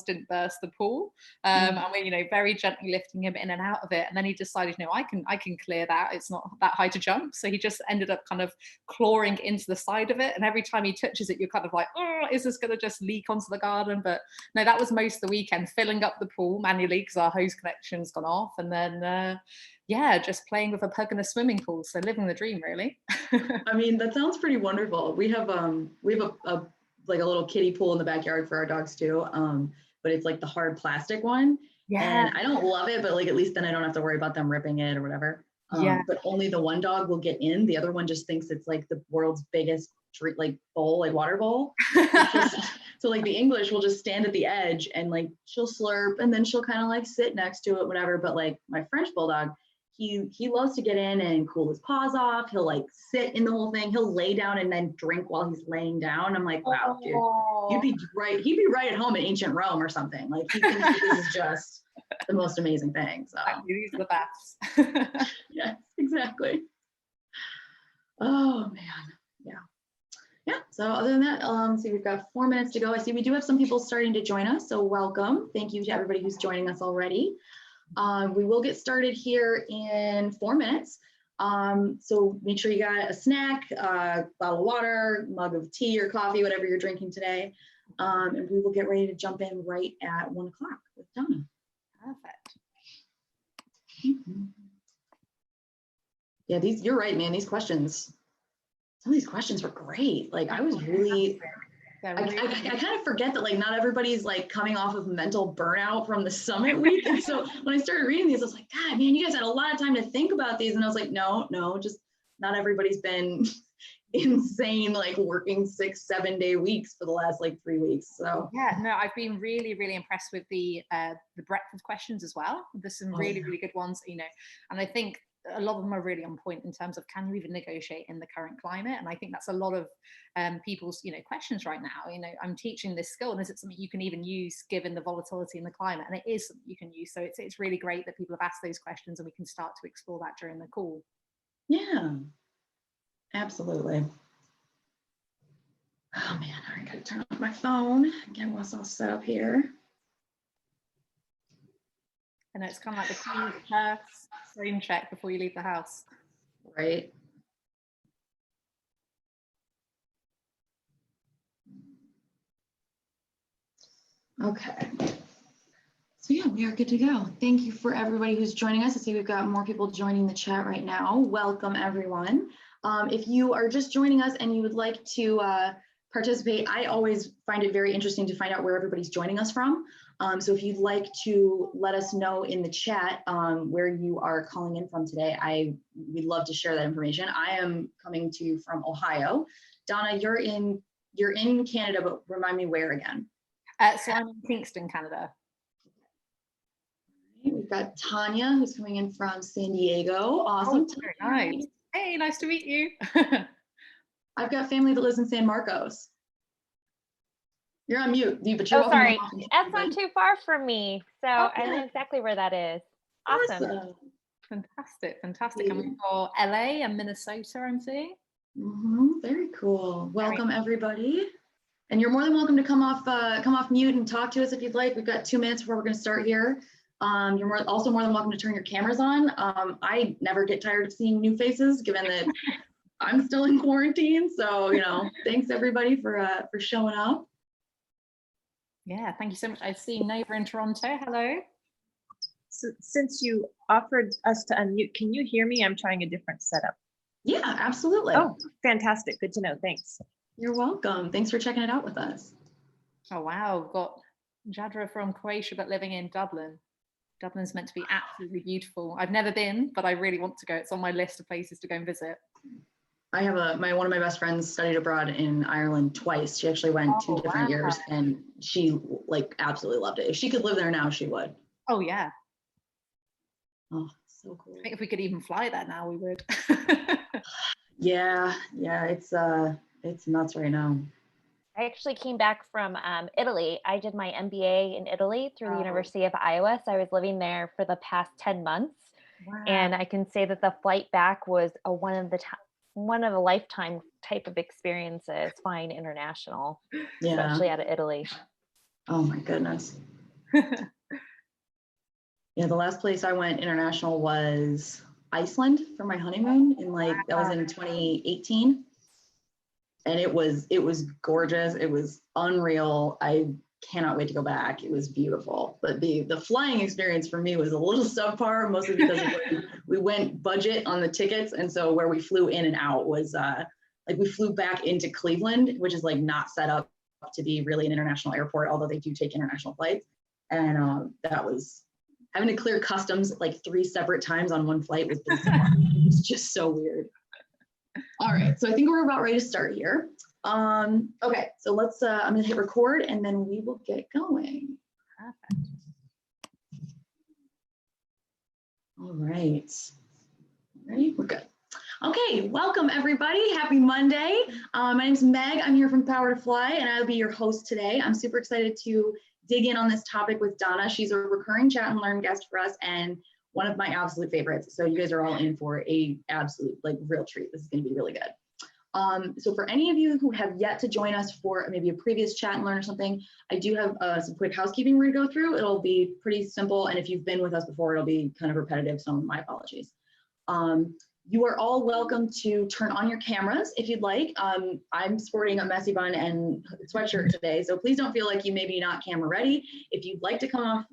didn't burst the pool. And we're, very gently lifting him in and out of it. And then he decided, I can clear that. It's not that high to jump. So he just ended up kind of clawing into the side of it. And every time he touches it, you're kind of like, oh, is this going to just leak onto the garden? But no, that was most of the weekend, filling up the pool manually because our hose connection's gone off. And then, just playing with a pug in a swimming pool. So living the dream, really. I mean, that sounds pretty wonderful. We have a like a little kiddie pool in the backyard for our dogs too. But it's like the hard plastic one. Yeah. And I don't love it, but like at least then I don't have to worry about them ripping it or whatever. But only the one dog will get in. The other one just thinks it's like the world's biggest bowl, like water bowl. So like the English will just stand at the edge and like she'll slurp and then she'll kind of like sit next to it, whatever. But like my French bulldog, he loves to get in and cool his paws off. He'll like sit in the whole thing. He'll lay down and then drink while he's laying down. I'm like, wow, dude, you'd be right. He'd be right at home in ancient Rome or something. Like he thinks that this is just the most amazing thing. So these are the best. Yes, exactly. Oh man, yeah. So other than that, see, we've got 4 minutes to go. I see we do have some people starting to join us. So welcome. Thank you to everybody who's joining us already. We will get started here in 4 minutes. So make sure you got a snack, bottle of water, mug of tea or coffee, whatever you're drinking today. And we will get ready to jump in right at 1 o'clock with Donna. Perfect. Yeah, you're right, man. These questions, some of these questions were great. Like I was really, I kind of forget that like not everybody's like coming off of mental burnout from the summit week. And so when I started reading these, I was like, God, man, you guys had a lot of time to think about these. And I was like, no, just not everybody's been insane, like working 6-7 day weeks for the last like 3 weeks. So yeah, no, I've been really, really impressed with the breadth of questions as well. There's some really, really good ones, and I think a lot of them are really on point in terms of can you even negotiate in the current climate? And I think that's a lot of people's questions right now. I'm teaching this skill, and is it something you can even use given the volatility in the climate? And it is something you can use. So it's really great that people have asked those questions and we can start to explore that during the call. Yeah, absolutely. Oh man, I gotta turn off my phone, get what's all set up here. And it's kind of like the first phone check before you leave the house. Right. Okay. So yeah, we are good to go. Thank you for everybody who's joining us. I see we've got more people joining the chat right now. Welcome everyone. If you are just joining us and you would like to participate, I always find it very interesting to find out where everybody's joining us from. So if you'd like to let us know in the chat where you are calling in from today, we'd love to share that information. I am coming to you from Ohio. Donna, you're in Canada, but remind me where again? So I'm in Kingston, Canada. We've got Tanya, who's coming in from San Diego. Awesome. Oh, very nice. Hey, nice to meet you. I've got family that lives in San Marcos. You're on mute, but you're sorry. That's not too far from me. So okay. I know exactly where that is. Awesome. Fantastic. And we've got LA and Minnesota, I'm seeing. Very cool. Welcome everybody. And you're more than welcome to come off mute and talk to us if you'd like. We've got 2 minutes before we're going to start here. You're also more than welcome to turn your cameras on. I never get tired of seeing new faces, given that I'm still in quarantine. So, thanks everybody for showing up. Yeah, thank you so much. I see Nova in Toronto. Hello. So since you offered us to unmute, can you hear me? I'm trying a different setup. Yeah, absolutely. Oh, fantastic. Good to know. Thanks. You're welcome. Thanks for checking it out with us. Oh, wow. We've got Jadra from Croatia, but living in Dublin. Dublin's meant to be absolutely beautiful. I've never been, but I really want to go. It's on my list of places to go and visit. I have one of my best friends studied abroad in Ireland twice. She actually went 2 different years, and she absolutely loved it. If she could live there now, she would. Oh yeah. Oh, so cool. I think if we could even fly there now, we would. Yeah, it's nuts right now. I actually came back from Italy. I did my MBA in Italy through the University of Iowa. So I was living there for the past 10 months. Wow. And I can say that the flight back was one of a lifetime type of experiences flying international, especially out of Italy. Oh my goodness. Yeah, the last place I went international was Iceland for my honeymoon that was in 2018. And it was gorgeous. It was unreal. I cannot wait to go back. It was beautiful. But the flying experience for me was a little subpar, mostly because we went budget on the tickets. And so where we flew in and out was we flew back into Cleveland, which is not set up to be really an international airport, although they do take international flights. And that was having to clear customs 3 separate times on one flight was bizarre. It was just so weird. All right, so I think we're about ready to start here. Okay, so let's, I'm gonna hit record and then we will get going. Perfect. All right, ready? We're good. Okay, welcome everybody. Happy Monday. My name's Meg. I'm here from PowerToFly and I'll be your host today. I'm super excited to dig in on this topic with Donna. She's a recurring Chat and Learn guest for us and one of my absolute favorites. So you guys are all in for a absolute real treat. This is going to be really good. So for any of you who have yet to join us for maybe a previous Chat and Learn or something, I do have some quick housekeeping we're going to go through. It'll be pretty simple. And if you've been with us before, it'll be kind of repetitive. So my apologies. You are all welcome to turn on your cameras if you'd like. I'm sporting a messy bun and sweatshirt today, so please don't feel like you may be not camera ready. If you'd like to come off,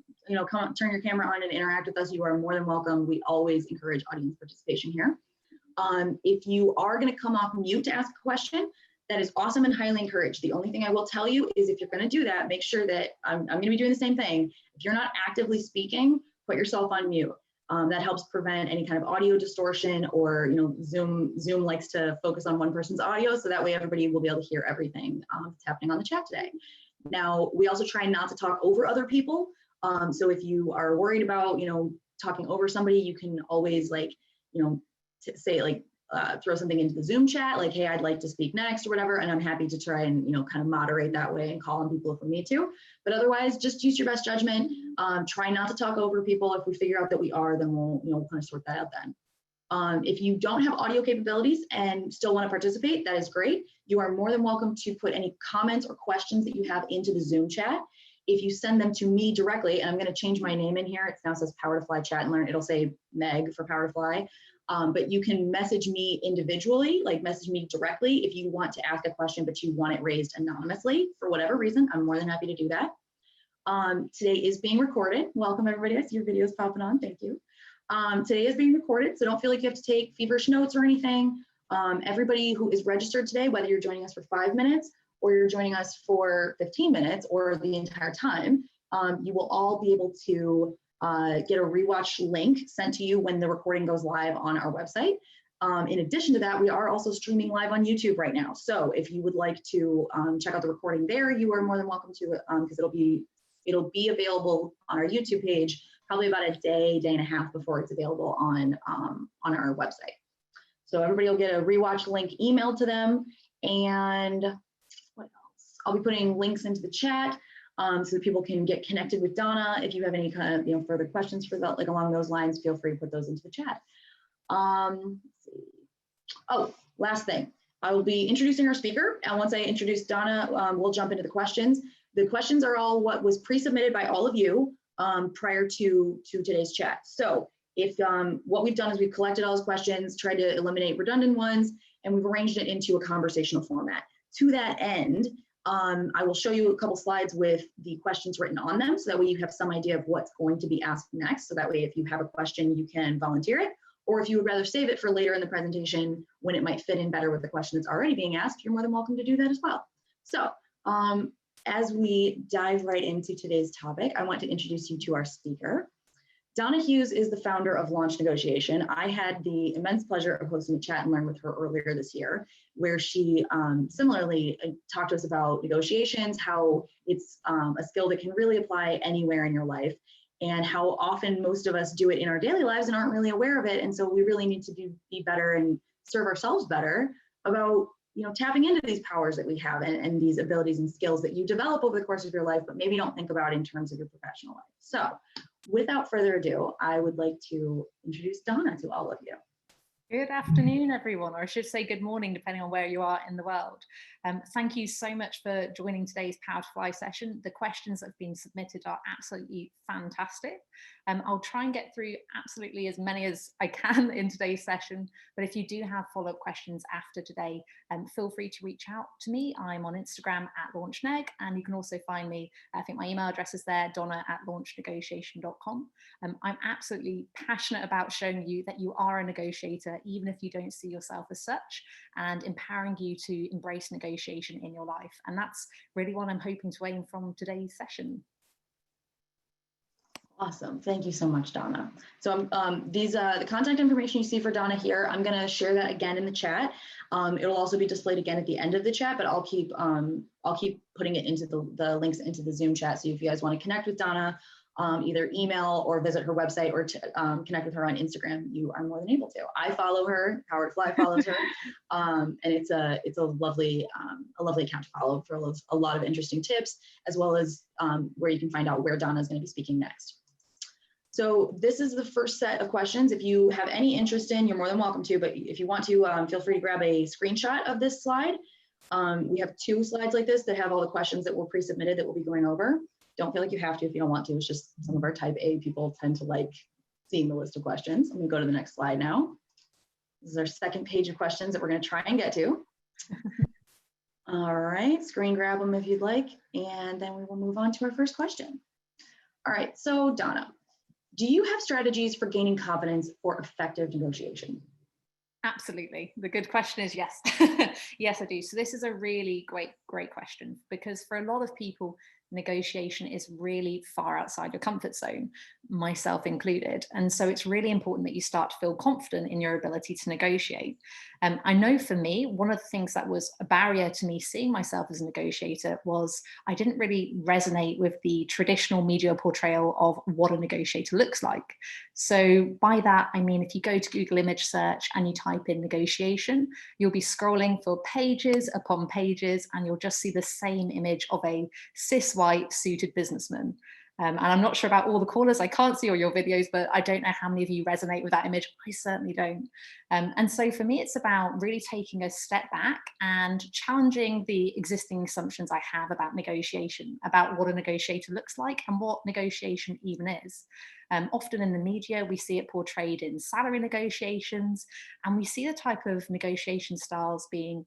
turn your camera on and interact with us, you are more than welcome. We always encourage audience participation here. If you are going to come off mute to ask a question, that is awesome and highly encouraged. The only thing I will tell you is if you're going to do that, make sure that I'm going to be doing the same thing. If you're not actively speaking, put yourself on mute. That helps prevent any kind of audio distortion or, Zoom likes to focus on one person's audio. So that way everybody will be able to hear everything that's happening on the chat today. Now, we also try not to talk over other people. So if you are worried about, talking over somebody, you can always say throw something into the Zoom chat, hey, I'd like to speak next or whatever. And I'm happy to try and, kind of moderate that way and call on people if we need to. But otherwise, just use your best judgment. Try not to talk over people. If we figure out that we are, then we'll, kind of sort that out then. If you don't have audio capabilities and still want to participate, that is great. You are more than welcome to put any comments or questions that you have into the Zoom chat. If you send them to me directly, and I'm going to change my name in here, it now says PowerToFly Chat and Learn. It'll say Meg for PowerToFly. But you can message me individually, message me directly if you want to ask a question, but you want it raised anonymously for whatever reason. I'm more than happy to do that. Today is being recorded. Welcome everybody. I see your videos popping on. Thank you. Today is being recorded, so don't feel like you have to take feverish notes or anything. Everybody who is registered today, whether you're joining us for 5 minutes or you're joining us for 15 minutes or the entire time, you will all be able to get a rewatch link sent to you when the recording goes live on our website. In addition to that, we are also streaming live on YouTube right now. So if you would like to check out the recording there, you are more than welcome to, because it'll be available on our YouTube page probably about a day and a half before it's available on our website. So everybody will get a rewatch link emailed to them. And what else? I'll be putting links into the chat. So that people can get connected with Donna. If you have any kind of further questions for that, along those lines, feel free to put those into the chat. Let's see. Oh, last thing. I will be introducing our speaker, and once I introduce Donna, we'll jump into the questions. The questions are all what was pre-submitted by all of you prior to today's chat. So if what we've done is we've collected all those questions, tried to eliminate redundant ones, and we've arranged it into a conversational format. To that end, I will show you a couple slides with the questions written on them, so that way you have some idea of what's going to be asked next. So that way, if you have a question, you can volunteer it, or if you would rather save it for later in the presentation when it might fit in better with the question that's already being asked, you're more than welcome to do that as well. So as we dive right into today's topic, I want to introduce you to our speaker. Donna Hughes is the founder of Launch Negotiation. I had the immense pleasure of hosting a Chat and Learn with her earlier this year, where she similarly talked to us about negotiations, how it's a skill that can really apply anywhere in your life, and how often most of us do it in our daily lives and aren't really aware of it. And so we really need to be better and serve ourselves better about tapping into these powers that we have and these abilities and skills that you develop over the course of your life, but maybe don't think about in terms of your professional life. So without further ado, I would like to introduce Donna to all of you. Good afternoon, everyone, or I should say good morning, depending on where you are in the world. Thank you so much for joining today's PowerToFly session. The questions that have been submitted are absolutely fantastic. I'll try and get through absolutely as many as I can in today's session, but if you do have follow-up questions after today, feel free to reach out to me. I'm on Instagram at launchneg, and you can also find me, I think my email address is there, donna@launchnegotiation.com. I'm absolutely passionate about showing you that you are a negotiator, even if you don't see yourself as such, and empowering you to embrace negotiation in your life. And that's really what I'm hoping to aim from today's session. Awesome. Thank you so much, Donna. So the contact information you see for Donna here, I'm going to share that again in the chat. It'll also be displayed again at the end of the chat, but I'll keep putting it into the links into the Zoom chat. So if you guys want to connect with Donna, either email or visit her website or connect with her on Instagram, you are more than able to. I follow her, PowerToFly follows her, and it's a lovely account to follow for a lot of interesting tips, as well as where you can find out where Donna is going to be speaking next. So this is the first set of questions. If you have any interest in, you're more than welcome to, but if you want to, feel free to grab a screenshot of this slide. We have 2 slides like this that have all the questions that were pre-submitted that we'll be going over. Don't feel like you have to if you don't want to. It's just some of our type A people tend to like seeing the list of questions. I'm gonna go to the next slide now. This is our second page of questions that we're gonna try and get to. All right, screen grab them if you'd like, and then we will move on to our first question. All right, so Donna, do you have strategies for gaining confidence for effective negotiation? Absolutely. The good question is yes. Yes, I do. So this is a really great question, because for a lot of people, negotiation is really far outside your comfort zone, myself included. And so it's really important that you start to feel confident in your ability to negotiate. I know for me, one of the things that was a barrier to me seeing myself as a negotiator was I didn't really resonate with the traditional media portrayal of what a negotiator looks like. So by that, I mean, if you go to Google image search and you type in negotiation, you'll be scrolling for pages upon pages, and you'll just see the same image of a cis white suited businessman. And I'm not sure about all the callers. I can't see all your videos, but I don't know how many of you resonate with that image. I certainly don't. And so for me, it's about really taking a step back and challenging the existing assumptions I have about negotiation, about what a negotiator looks like and what negotiation even is. Often in the media, we see it portrayed in salary negotiations, and we see the type of negotiation styles being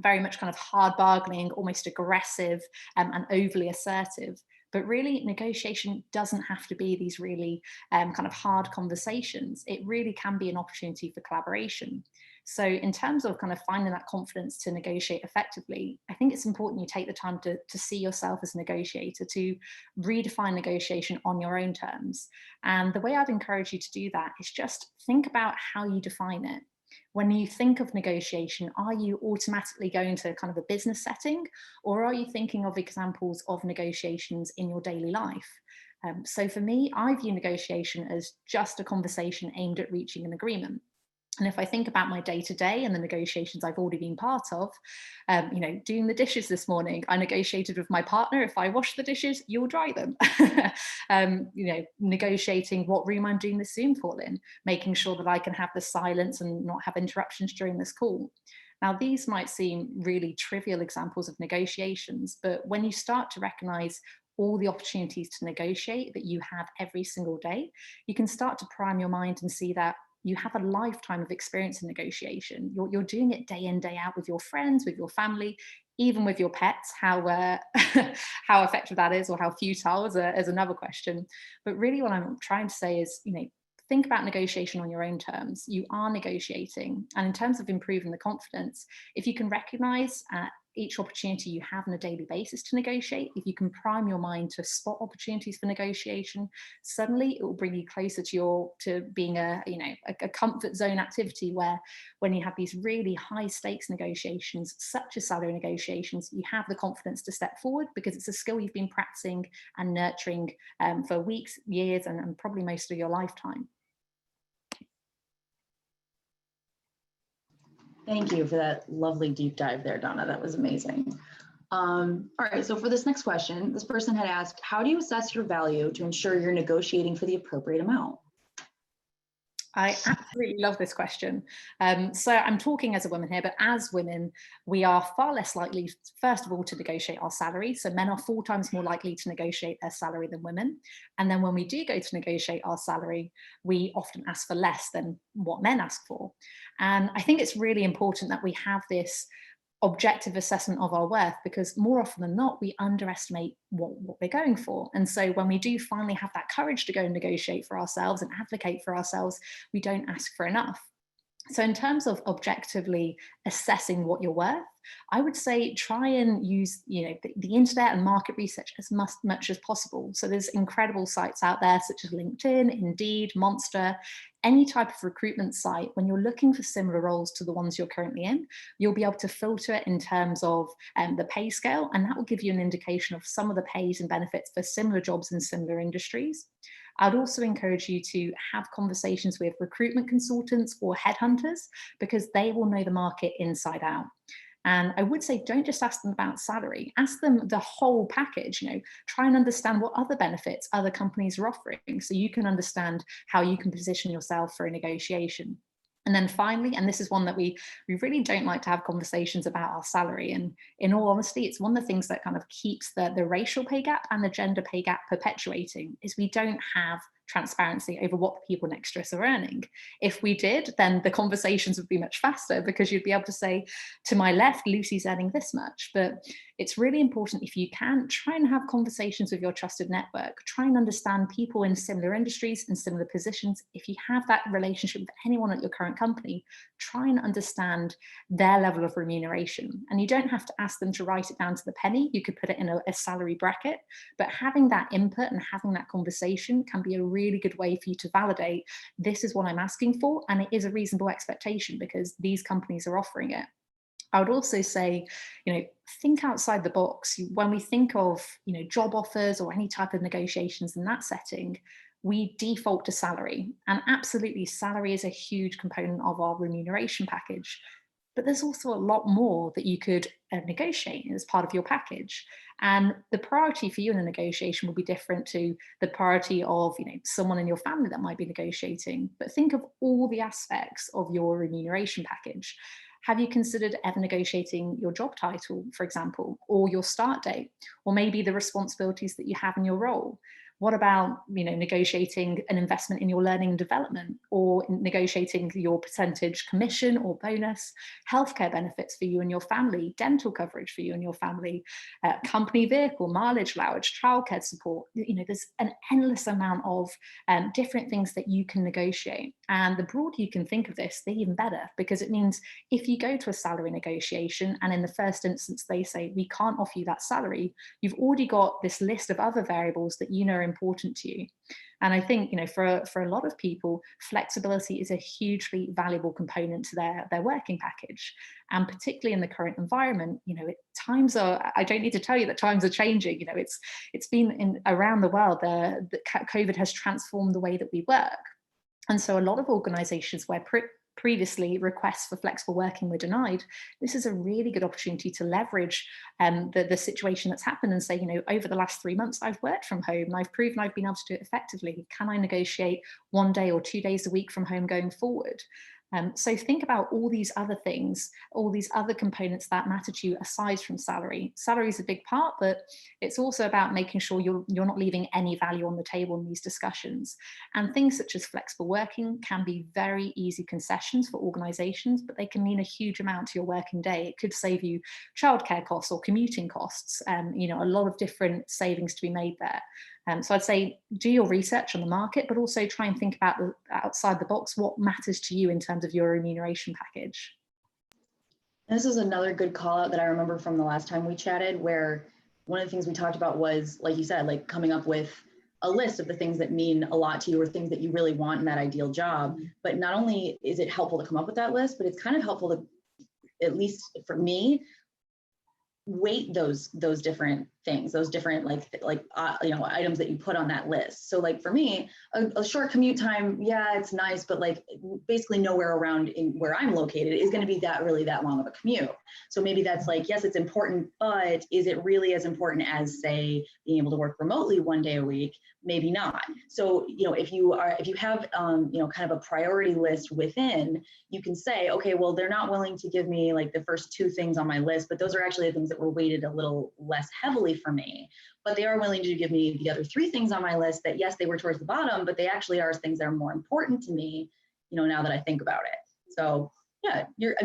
very much kind of hard bargaining, almost aggressive, and overly assertive. But really, negotiation doesn't have to be these really kind of hard conversations. It really can be an opportunity for collaboration. So in terms of kind of finding that confidence to negotiate effectively, I think it's important you take the time to see yourself as a negotiator, to redefine negotiation on your own terms. And the way I'd encourage you to do that is just think about how you define it. When you think of negotiation, are you automatically going to kind of a business setting, or are you thinking of examples of negotiations in your daily life? So for me, I view negotiation as just a conversation aimed at reaching an agreement. And if I think about my day-to-day and the negotiations I've already been part of, doing the dishes this morning, I negotiated with my partner, if I wash the dishes, you'll dry them. Negotiating what room I'm doing the Zoom call in, making sure that I can have the silence and not have interruptions during this call. Now, these might seem really trivial examples of negotiations, but when you start to recognize all the opportunities to negotiate that you have every single day, you can start to prime your mind and see that you have a lifetime of experience in negotiation. You're doing it day in, day out with your friends, with your family, even with your pets. How how effective that is, or how futile is another question. But really what I'm trying to say is, think about negotiation on your own terms. You are negotiating. And in terms of improving the confidence, if you can recognize each opportunity you have on a daily basis to negotiate, if you can prime your mind to spot opportunities for negotiation, suddenly it will bring you closer to being a comfort zone activity, where when you have these really high stakes negotiations, such as salary negotiations, you have the confidence to step forward because it's a skill you've been practicing and nurturing for weeks, years, and probably most of your lifetime. Thank you for that lovely deep dive there, Donna. That was amazing. All right, so for this next question, this person had asked, how do you assess your value to ensure you're negotiating for the appropriate amount? I absolutely love this question. So I'm talking as a woman here, but as women, we are far less likely, first of all, to negotiate our salary. So men are 4 times more likely to negotiate their salary than women. And then when we do go to negotiate our salary, we often ask for less than what men ask for. And I think it's really important that we have this objective assessment of our worth, because more often than not we underestimate what we're going for. And so when we do finally have that courage to go and negotiate for ourselves and advocate for ourselves, we don't ask for enough. So in terms of objectively assessing what you're worth, I would say try and use, the internet and market research as much as possible. So there's incredible sites out there such as LinkedIn, Indeed, Monster, any type of recruitment site. When you're looking for similar roles to the ones you're currently in, you'll be able to filter it in terms of the pay scale, and that will give you an indication of some of the pays and benefits for similar jobs in similar industries. I'd also encourage you to have conversations with recruitment consultants or headhunters, because they will know the market inside out. And I would say, don't just ask them about salary, ask them the whole package. Try and understand what other benefits other companies are offering, so you can understand how you can position yourself for a negotiation. And then finally, and this is one that we really don't like to have conversations about our salary. And in all honesty, it's one of the things that kind of keeps the racial pay gap and the gender pay gap perpetuating, is we don't have transparency over what the people next to us are earning. If we did, then the conversations would be much faster, because you'd be able to say, to my left, Lucy's earning this much. But it's really important, if you can, try and have conversations with your trusted network. Try and understand people in similar industries and similar positions. If you have that relationship with anyone at your current company, try and understand their level of remuneration. And you don't have to ask them to write it down to the penny. You could put it in a salary bracket, but having that input and having that conversation can be a really good way for you to validate, this is what I'm asking for, and it is a reasonable expectation because these companies are offering it. I would also say, think outside the box. When we think of, job offers or any type of negotiations in that setting, we default to salary. And absolutely, salary is a huge component of our remuneration package. But there's also a lot more that you could negotiate as part of your package. And the priority for you in a negotiation will be different to the priority of someone in your family that might be negotiating. But think of all the aspects of your remuneration package. Have you considered ever negotiating your job title, for example, or your start date, or maybe the responsibilities that you have in your role? What about, negotiating an investment in your learning and development, or negotiating your percentage commission or bonus, healthcare benefits for you and your family, dental coverage for you and your family, company vehicle, mileage allowance, childcare support? There's an endless amount of different things that you can negotiate. And the broader you can think of this, the even better, because it means if you go to a salary negotiation and in the first instance they say, we can't offer you that salary, you've already got this list of other variables that are important to you. And I think, for a lot of people, flexibility is a hugely valuable component to their working package. And particularly in the current environment, times are, I don't need to tell you that times are changing. It's been around the world, that COVID has transformed the way that we work. And so a lot of organizations where previously requests for flexible working were denied, this is a really good opportunity to leverage the situation that's happened and say, over the last 3 months, I've worked from home and I've proven I've been able to do it effectively. Can I negotiate 1 day or 2 days a week from home going forward? So think about all these other things, all these other components that matter to you aside from salary. Salary is a big part, but it's also about making sure you're not leaving any value on the table in these discussions. And things such as flexible working can be very easy concessions for organizations, but they can mean a huge amount to your working day. It could save you childcare costs or commuting costs, a lot of different savings to be made there. So I'd say do your research on the market, but also try and think about outside the box, what matters to you in terms of your remuneration package. This is another good call out that I remember from the last time we chatted, where one of the things we talked about was, like you said, like coming up with a list of the things that mean a lot to you or things that you really want in that ideal job. But not only is it helpful to come up with that list, but it's kind of helpful to, at least for me, weight those different things, those different you know, items that you put on that list. So like for me, a short commute time, yeah, it's nice, but like basically nowhere around in where I'm located is going to be that long of a commute. So maybe that's like, yes, it's important, but is it really as important as, say, being able to work remotely 1 day a week? Maybe not. So, you know, if you have, you know, kind of a priority list within, you can say, okay, well, they're not willing to give me like the first 2 things on my list, but those are actually the things that were weighted a little less heavily for me. But they are willing to give me the other 3 things on my list that, yes, they were towards the bottom, but they actually are things that are more important to me, you know, now that I think about it. So yeah, I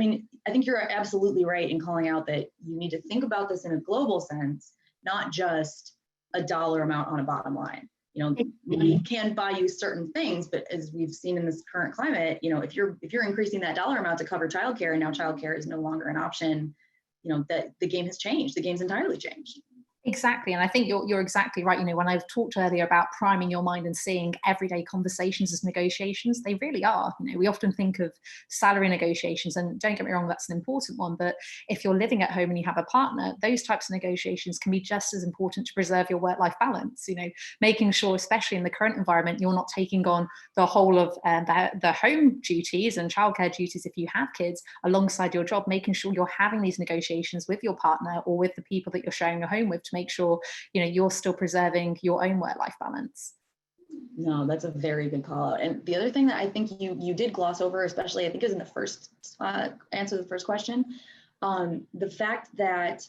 think you're absolutely right in calling out that you need to think about this in a global sense, not just a dollar amount on a bottom line. You know, money can buy you certain things, but as we've seen in this current climate, you know, if you're increasing that dollar amount to cover childcare, and now childcare is no longer an option, you know, that the game has changed. The game's entirely changed. Exactly. And I think you're exactly right. You know, when I've talked earlier about priming your mind and seeing everyday conversations as negotiations, they really are. You know, we often think of salary negotiations, and don't get me wrong, that's an important one. But if you're living at home and you have a partner, those types of negotiations can be just as important to preserve your work-life balance. You know, making sure, especially in the current environment, you're not taking on the whole of the home duties and childcare duties if you have kids alongside your job, making sure you're having these negotiations with your partner or with the people that you're sharing your home with to make sure, you know, you're still preserving your own work-life balance. No, that's a very good call out. And the other thing that I think you did gloss over, especially I think is in the first answer to the first question, the fact that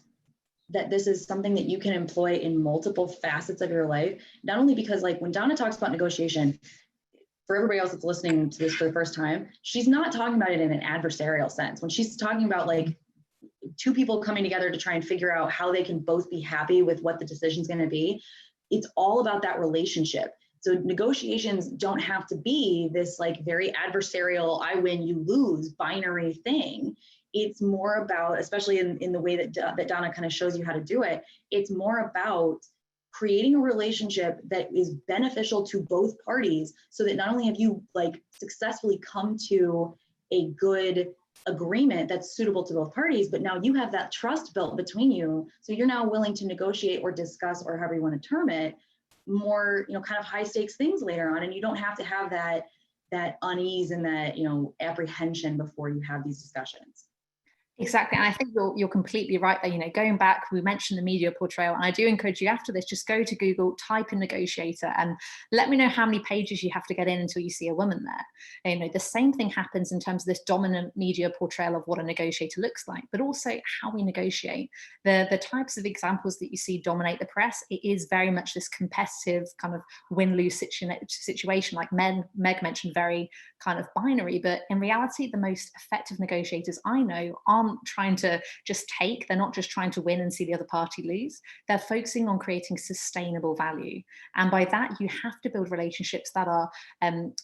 this is something that you can employ in multiple facets of your life, not only because like when Donna talks about negotiation, for everybody else that's listening to this for the first time, she's not talking about it in an adversarial sense. When she's talking about like 2 people coming together to try and figure out how they can both be happy with what the decision's going to be, it's all about that relationship. So negotiations don't have to be this like very adversarial, I win, you lose binary thing. It's more about, especially in the way that Donna kind of shows you how to do it, it's more about creating a relationship that is beneficial to both parties, so that not only have you like successfully come to a good agreement that's suitable to both parties, but now you have that trust built between you. So you're now willing to negotiate or discuss, or however you want to term it, more, you know, kind of high stakes things later on. And you don't have to have that unease and that, you know, apprehension before you have these discussions. Exactly. And I think you're completely right there. You know, going back, we mentioned the media portrayal, and I do encourage you after this, just go to Google, type in negotiator, and let me know how many pages you have to get in until you see a woman there. You know, the same thing happens in terms of this dominant media portrayal of what a negotiator looks like, but also how we negotiate. The types of examples that you see dominate the press, it is very much this competitive kind of win-lose situation, like Meg mentioned, very kind of binary, but in reality, the most effective negotiators I know aren't trying to just take, they're not just trying to win and see the other party lose. They're focusing on creating sustainable value. And by that, you have to build relationships that are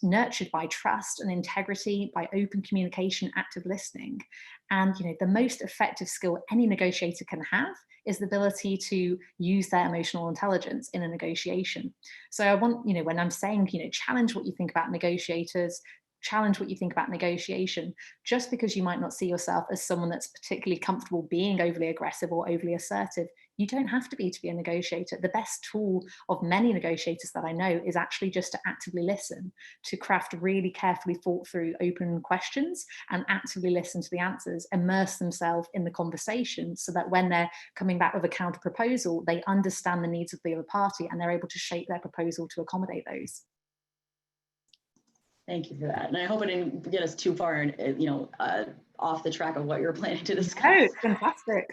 nurtured by trust and integrity, by open communication, active listening. And, you know, the most effective skill any negotiator can have is the ability to use their emotional intelligence in a negotiation. So I want, you know, when I'm saying, you know, challenge what you think about negotiators, challenge what you think about negotiation. Just because you might not see yourself as someone that's particularly comfortable being overly aggressive or overly assertive, you don't have to be a negotiator. The best tool of many negotiators that I know is actually just to actively listen, to craft really carefully thought through open questions and actively listen to the answers, immerse themselves in the conversation so that when they're coming back with a counter proposal, they understand the needs of the other party and they're able to shape their proposal to accommodate those. Thank you for that. And I hope I didn't get us too far and, you know, off the track of what you're planning to discuss. Oh, fantastic.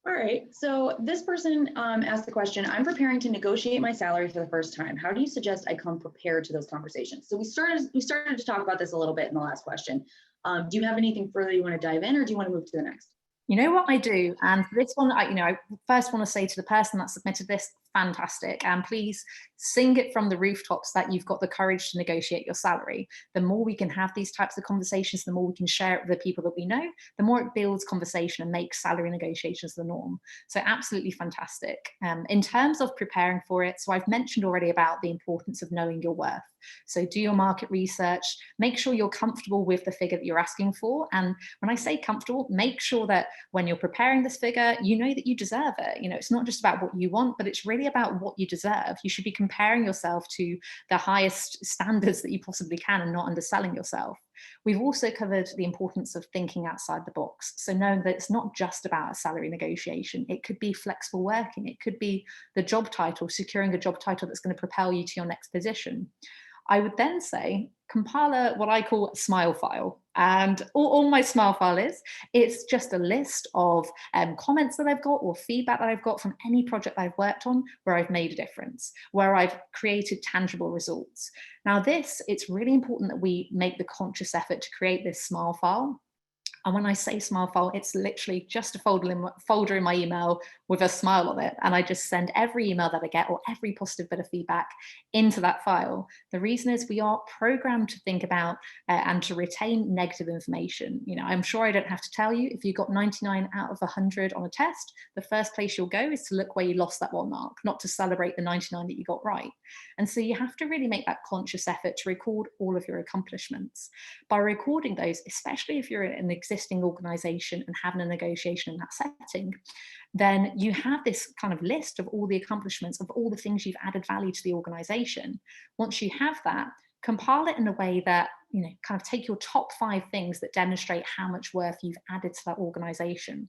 All right. So this person asked the question, I'm preparing to negotiate my salary for the first time. How do you suggest I come prepared to those conversations? So we started to talk about this a little bit in the last question. Do you have anything further you want to dive in, or do you want to move to the next? You know what I do, and for this one, I first want to say to the person that submitted this, fantastic, and please sing it from the rooftops that you've got the courage to negotiate your salary. The more we can have these types of conversations, the more we can share it with the people that we know, the more it builds conversation and makes salary negotiations the norm. So absolutely fantastic. In terms of preparing for it, so I've mentioned already about the importance of knowing your worth. So do your market research, make sure you're comfortable with the figure that you're asking for. And when I say comfortable, make sure that when you're preparing this figure, you know that you deserve it. You know, it's not just about what you want, but it's really about what you deserve. You should be comparing yourself to the highest standards that you possibly can and not underselling yourself. We've also covered the importance of thinking outside the box. So knowing that it's not just about a salary negotiation. It could be flexible working. It could be the job title, securing a job title that's going to propel you to your next position. I would then say, compile what I call a smile file. And all my smile file is, it's just a list of comments that I've got or feedback that I've got from any project I've worked on where I've made a difference, where I've created tangible results. Now it's really important that we make the conscious effort to create this smile file. And when I say smile file, it's literally just a folder in my email with a smile on it. And I just send every email that I get or every positive bit of feedback into that file. The reason is we are programmed to think about and to retain negative information. You know, I'm sure I don't have to tell you, if you got 99 out of 100 on a test, the first place you'll go is to look where you lost that one mark, not to celebrate the 99 that you got right. And so you have to really make that conscious effort to record all of your accomplishments. By recording those, especially if you're in an existing organization and having a negotiation in that setting, then you have this kind of list of all the accomplishments of all the things you've added value to the organization. Once you have that, compile it in a way that, you know, kind of take your top 5 things that demonstrate how much worth you've added to that organization.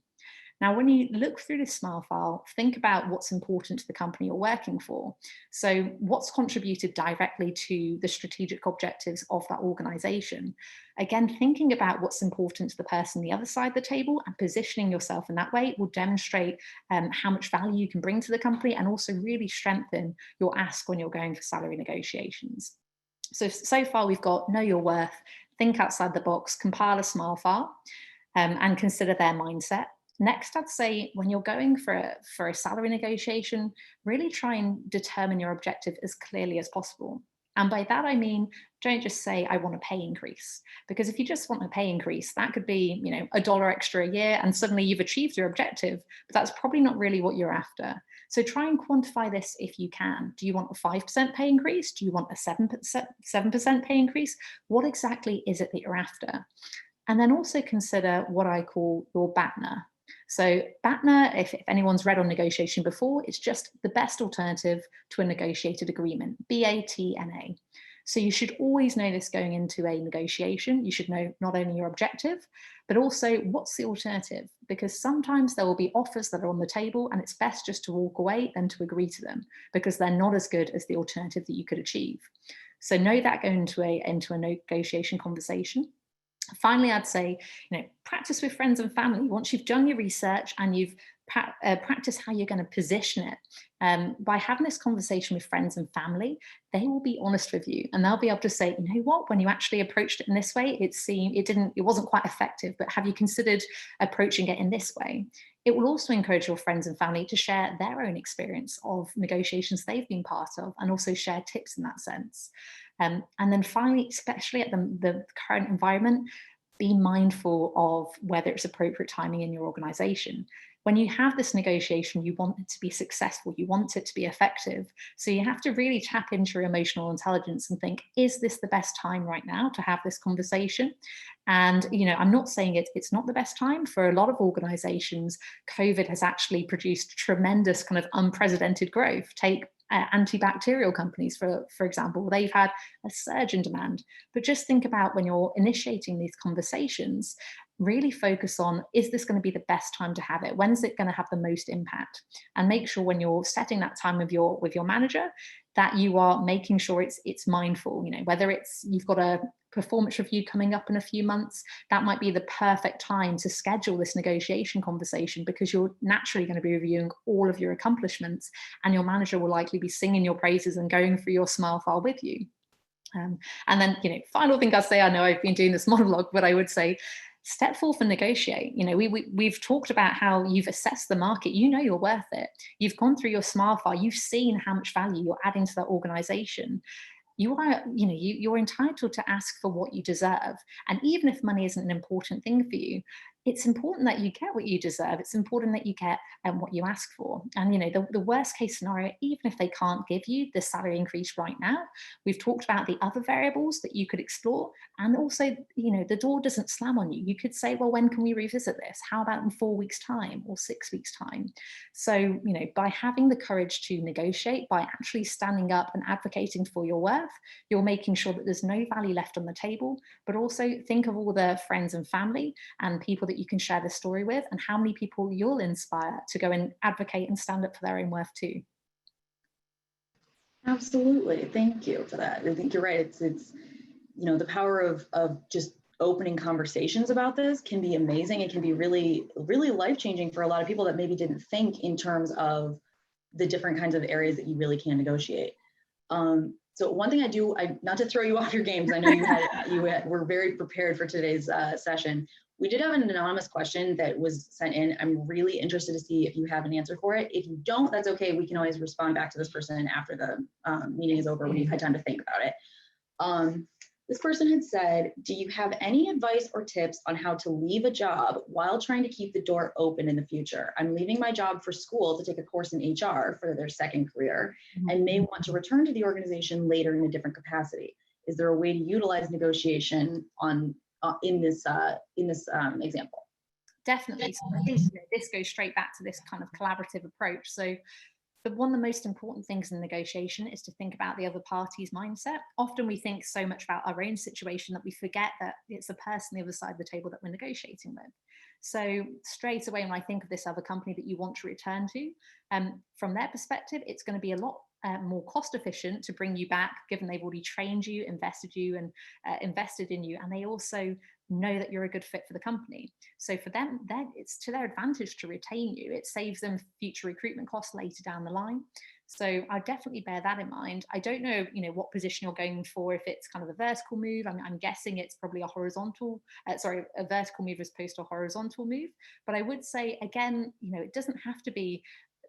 Now, when you look through this smile file, think about what's important to the company you're working for. So what's contributed directly to the strategic objectives of that organization? Again, thinking about what's important to the person on the other side of the table and positioning yourself in that way will demonstrate how much value you can bring to the company and also really strengthen your ask when you're going for salary negotiations. So far we've got know your worth, think outside the box, compile a smile file, and consider their mindset. Next, I'd say when you're going for a salary negotiation, really try and determine your objective as clearly as possible. And by that, I mean, don't just say, I want a pay increase. Because if you just want a pay increase, that could be, you know, $1 extra a year, and suddenly you've achieved your objective, but that's probably not really what you're after. So try and quantify this if you can. Do you want a 5% pay increase? Do you want a 7% pay increase? What exactly is it that you're after? And then also consider what I call your BATNA. So BATNA, if anyone's read on negotiation before, it's just the best alternative to a negotiated agreement, BATNA. So you should always know this going into a negotiation. You should know not only your objective, but also what's the alternative, because sometimes there will be offers that are on the table and it's best just to walk away than to agree to them because they're not as good as the alternative that you could achieve. So know that going into a negotiation conversation. Finally, I'd say, you know, practice with friends and family. Once you've done your research and you've practiced how you're going to position it, by having this conversation with friends and family, they will be honest with you and they'll be able to say, you know what, when you actually approached it in this way, it wasn't quite effective, but have you considered approaching it in this way? It will also encourage your friends and family to share their own experience of negotiations they've been part of and also share tips in that sense. And then finally, especially at the current environment, be mindful of whether it's appropriate timing in your organization. When you have this negotiation, you want it to be successful, you want it to be effective. So you have to really tap into your emotional intelligence and think, is this the best time right now to have this conversation? And, you know, I'm not saying it's not the best time. For a lot of organizations, COVID has actually produced tremendous kind of unprecedented growth. Take antibacterial companies, for example, they've had a surge in demand. But just think about when you're initiating these conversations, really focus on, is this going to be the best time to have it? When's it going to have the most impact? And make sure when you're setting that time with your manager that you are making sure it's mindful. You know, whether it's you've got a performance review coming up in a few months, that might be the perfect time to schedule this negotiation conversation because you're naturally going to be reviewing all of your accomplishments and your manager will likely be singing your praises and going through your smile file with you. And then, you know, final thing I'll say, I know I've been doing this monologue, but I would say, step forth and negotiate. You know, we've talked about how you've assessed the market. You know you're worth it. You've gone through your smile file. You've seen how much value you're adding to that organization. You are, you know, you're entitled to ask for what you deserve. And even if money isn't an important thing for you, it's important that you get what you deserve. It's important that you get what you ask for. And, you know, the worst case scenario, even if they can't give you the salary increase right now, we've talked about the other variables that you could explore. And also, you know, the door doesn't slam on you. You could say, well, when can we revisit this? How about in 4 weeks' time or 6 weeks' time? So, you know, by having the courage to negotiate, by actually standing up and advocating for your worth, you're making sure that there's no value left on the table, but also think of all the friends and family and people that you can share the story with, and how many people you'll inspire to go and advocate and stand up for their own worth too. Absolutely. Thank you for that. I think you're right. It's you know, the power of just opening conversations about this can be amazing. It can be really, really life-changing for a lot of people that maybe didn't think in terms of the different kinds of areas that you really can negotiate. So one thing not to throw you off your game, because I know you were very prepared for today's session. We did have an anonymous question that was sent in. I'm really interested to see if you have an answer for it. If you don't, that's okay. We can always respond back to this person after the meeting is over when you've had time to think about it. This person had said, do you have any advice or tips on how to leave a job while trying to keep the door open in the future? I'm leaving my job for school to take a course in HR for their second career and may want to return to the organization later in a different capacity. Is there a way to utilize negotiation in this example? Definitely. So this goes straight back to this kind of collaborative approach. So one of the most important things in negotiation is to think about the other party's mindset. Often we think so much about our own situation that we forget that it's the person on the other side of the table that we're negotiating with. So straight away, when I think of this other company that you want to return to, from their perspective, it's going to be a lot more cost efficient to bring you back, given they've already trained you, invested in you, and they also know that you're a good fit for the company. So for them, it's to their advantage to retain you. It saves them future recruitment costs later down the line. So I definitely bear that in mind. I don't know, you know, what position you're going for, if it's kind of a vertical move. I'm guessing it's probably a vertical move as opposed to a horizontal move. But I would say, again, you know, it doesn't have to be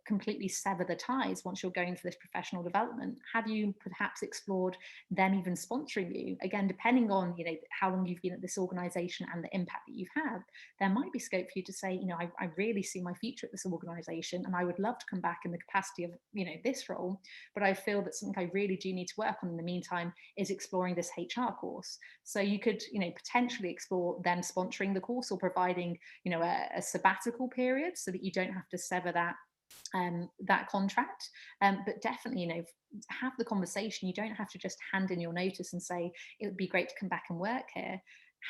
completely sever the ties once you're going for this professional development. Have you perhaps explored them even sponsoring you? Again, depending on, you know, how long you've been at this organization and the impact that you've had, there might be scope for you to say, you know, I really see my future at this organization and I would love to come back in the capacity of, you know, this role, but I feel that something I really do need to work on in the meantime is exploring this HR course. So you could, you know, potentially explore them sponsoring the course or providing, you know, a sabbatical period so that you don't have to sever that contract, but definitely, you know, have the conversation. You don't have to just hand in your notice and say it would be great to come back and work here.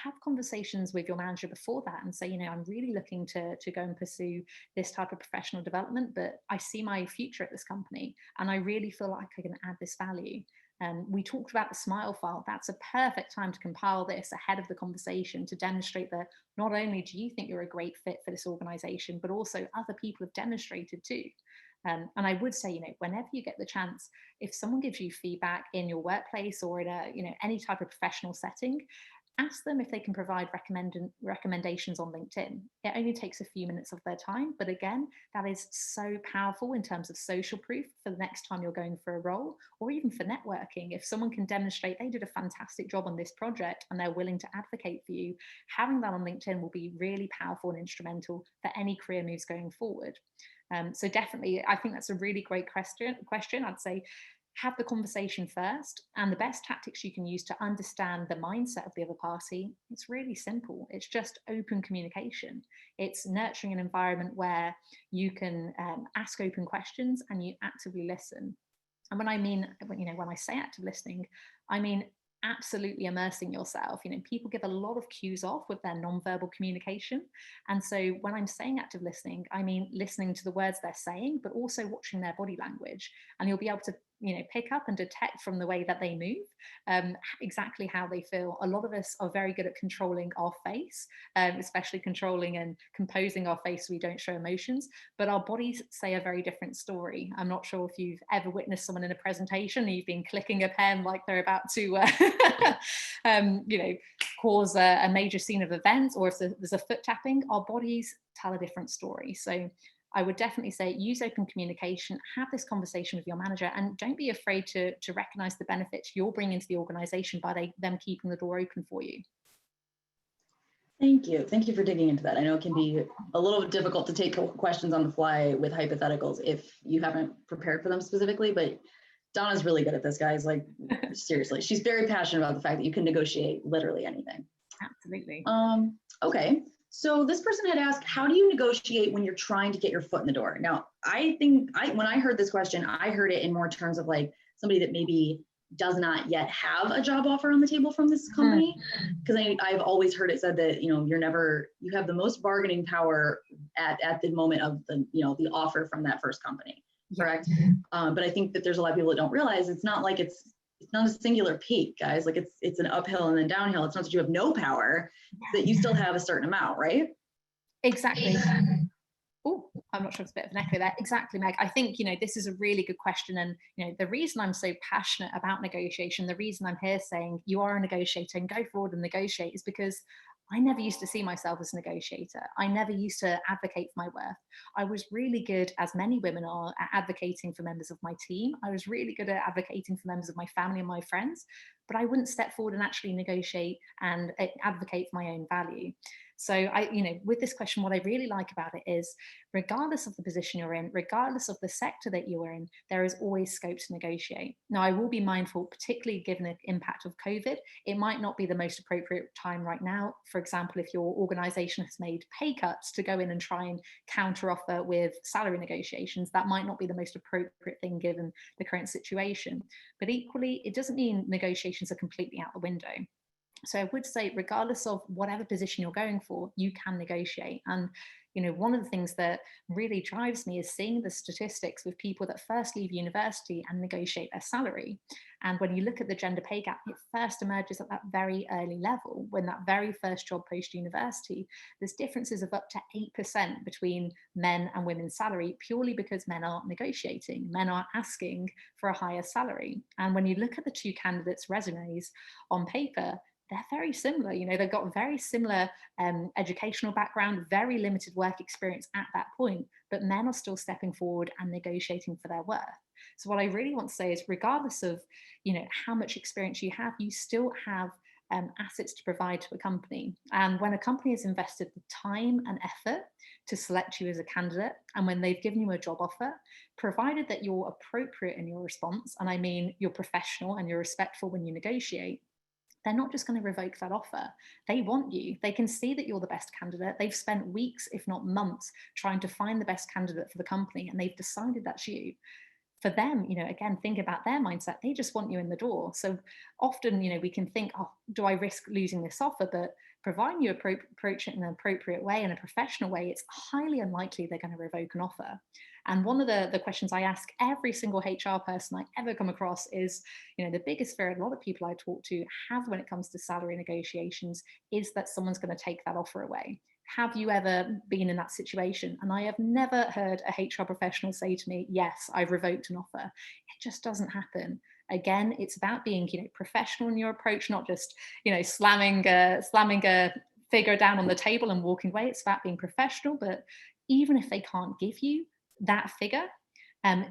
Have conversations with your manager before that and say, you know, I'm really looking to go and pursue this type of professional development, but I see my future at this company and I really feel like I can add this value. We talked about the smile file. That's a perfect time to compile this ahead of the conversation to demonstrate that not only do you think you're a great fit for this organization, but also other people have demonstrated too. And I would say, you know, whenever you get the chance, if someone gives you feedback in your workplace or in a, you know, any type of professional setting, ask them if they can provide recommendations on LinkedIn. It only takes a few minutes of their time, but again, that is so powerful in terms of social proof for the next time you're going for a role, or even for networking. If someone can demonstrate they did a fantastic job on this project and they're willing to advocate for you, having that on LinkedIn will be really powerful and instrumental for any career moves going forward. So definitely, I think that's a really great question. I'd say have the conversation first, and the best tactics you can use to understand the mindset of the other party, it's really simple. It's just open communication. It's nurturing an environment where you can ask open questions and you actively listen. And when I say active listening, I mean absolutely immersing yourself. You know, people give a lot of cues off with their nonverbal communication. And so when I'm saying active listening, I mean listening to the words they're saying, but also watching their body language. And you'll be able to pick up and detect from the way that they move exactly how they feel. A lot of us are very good at controlling our face, especially controlling and composing our face so we don't show emotions, but our bodies say a very different story. I'm not sure if you've ever witnessed someone in a presentation and you've been clicking a pen like they're about to cause a major scene of events, or if there's a foot tapping. Our bodies tell a different story. So I would definitely say use open communication, have this conversation with your manager, and don't be afraid to recognize the benefits you're bringing to the organization by them keeping the door open for you. Thank you. Thank you for digging into that. I know it can be a little bit difficult to take questions on the fly with hypotheticals if you haven't prepared for them specifically, but Donna's really good at this, guys. Like, seriously, she's very passionate about the fact that you can negotiate literally anything. Absolutely. Okay. So this person had asked, how do you negotiate when you're trying to get your foot in the door? Now, I think when I heard this question, I heard it in more terms of like somebody that maybe does not yet have a job offer on the table from this company. Because I've always heard it said that, you have the most bargaining power at the moment of the offer from that first company, correct? But I think that there's a lot of people that don't realize it's not like it's not a singular peak, guys. Like it's an uphill and then downhill. It's not that you have no power, that you still have a certain amount, right? Exactly. Oh, I'm not sure if it's a bit of an echo there. Exactly, Meg. I think, this is a really good question. And, the reason I'm so passionate about negotiation, the reason I'm here saying you are a negotiator and go forward and negotiate is because I never used to see myself as a negotiator. I never used to advocate for my worth. I was really good, as many women are, at advocating for members of my team. I was really good at advocating for members of my family and my friends, but I wouldn't step forward and actually negotiate and advocate for my own value. So with this question, what I really like about it is, regardless of the position you're in, regardless of the sector that you're in, there is always scope to negotiate. Now, I will be mindful, particularly given the impact of COVID, it might not be the most appropriate time right now. For example, if your organization has made pay cuts to go in and try and counter offer with salary negotiations, that might not be the most appropriate thing given the current situation. But equally, it doesn't mean negotiations are completely out the window. So I would say, regardless of whatever position you're going for, you can negotiate. And, one of the things that really drives me is seeing the statistics with people that first leave university and negotiate their salary. And when you look at the gender pay gap, it first emerges at that very early level, when that very first job post-university, there's differences of up to 8% between men and women's salary, purely because men aren't negotiating, men aren't asking for a higher salary. And when you look at the two candidates' resumes on paper, they're very similar. They've got very similar educational background, very limited work experience at that point, but men are still stepping forward and negotiating for their worth. So what I really want to say is, regardless of, how much experience you have, you still have assets to provide to a company. And when a company has invested the time and effort to select you as a candidate, and when they've given you a job offer, provided that you're appropriate in your response, and I mean you're professional and you're respectful when you negotiate, they're not just going to revoke that offer. They want you. They can see that you're the best candidate. They've spent weeks, if not months, trying to find the best candidate for the company, and they've decided that's you. For them, again, think about their mindset. They just want you in the door. So often, we can think, oh, do I risk losing this offer? But providing you approach it in an appropriate way, in a professional way, it's highly unlikely they're going to revoke an offer. And one of the questions I ask every single HR person I ever come across is, the biggest fear a lot of people I talk to have when it comes to salary negotiations is that someone's going to take that offer away. Have you ever been in that situation? And I have never heard a HR professional say to me, yes, I've revoked an offer. It just doesn't happen. Again, it's about being, professional in your approach, not just, slamming a figure down on the table and walking away. It's about being professional. But even if they can't give you that figure,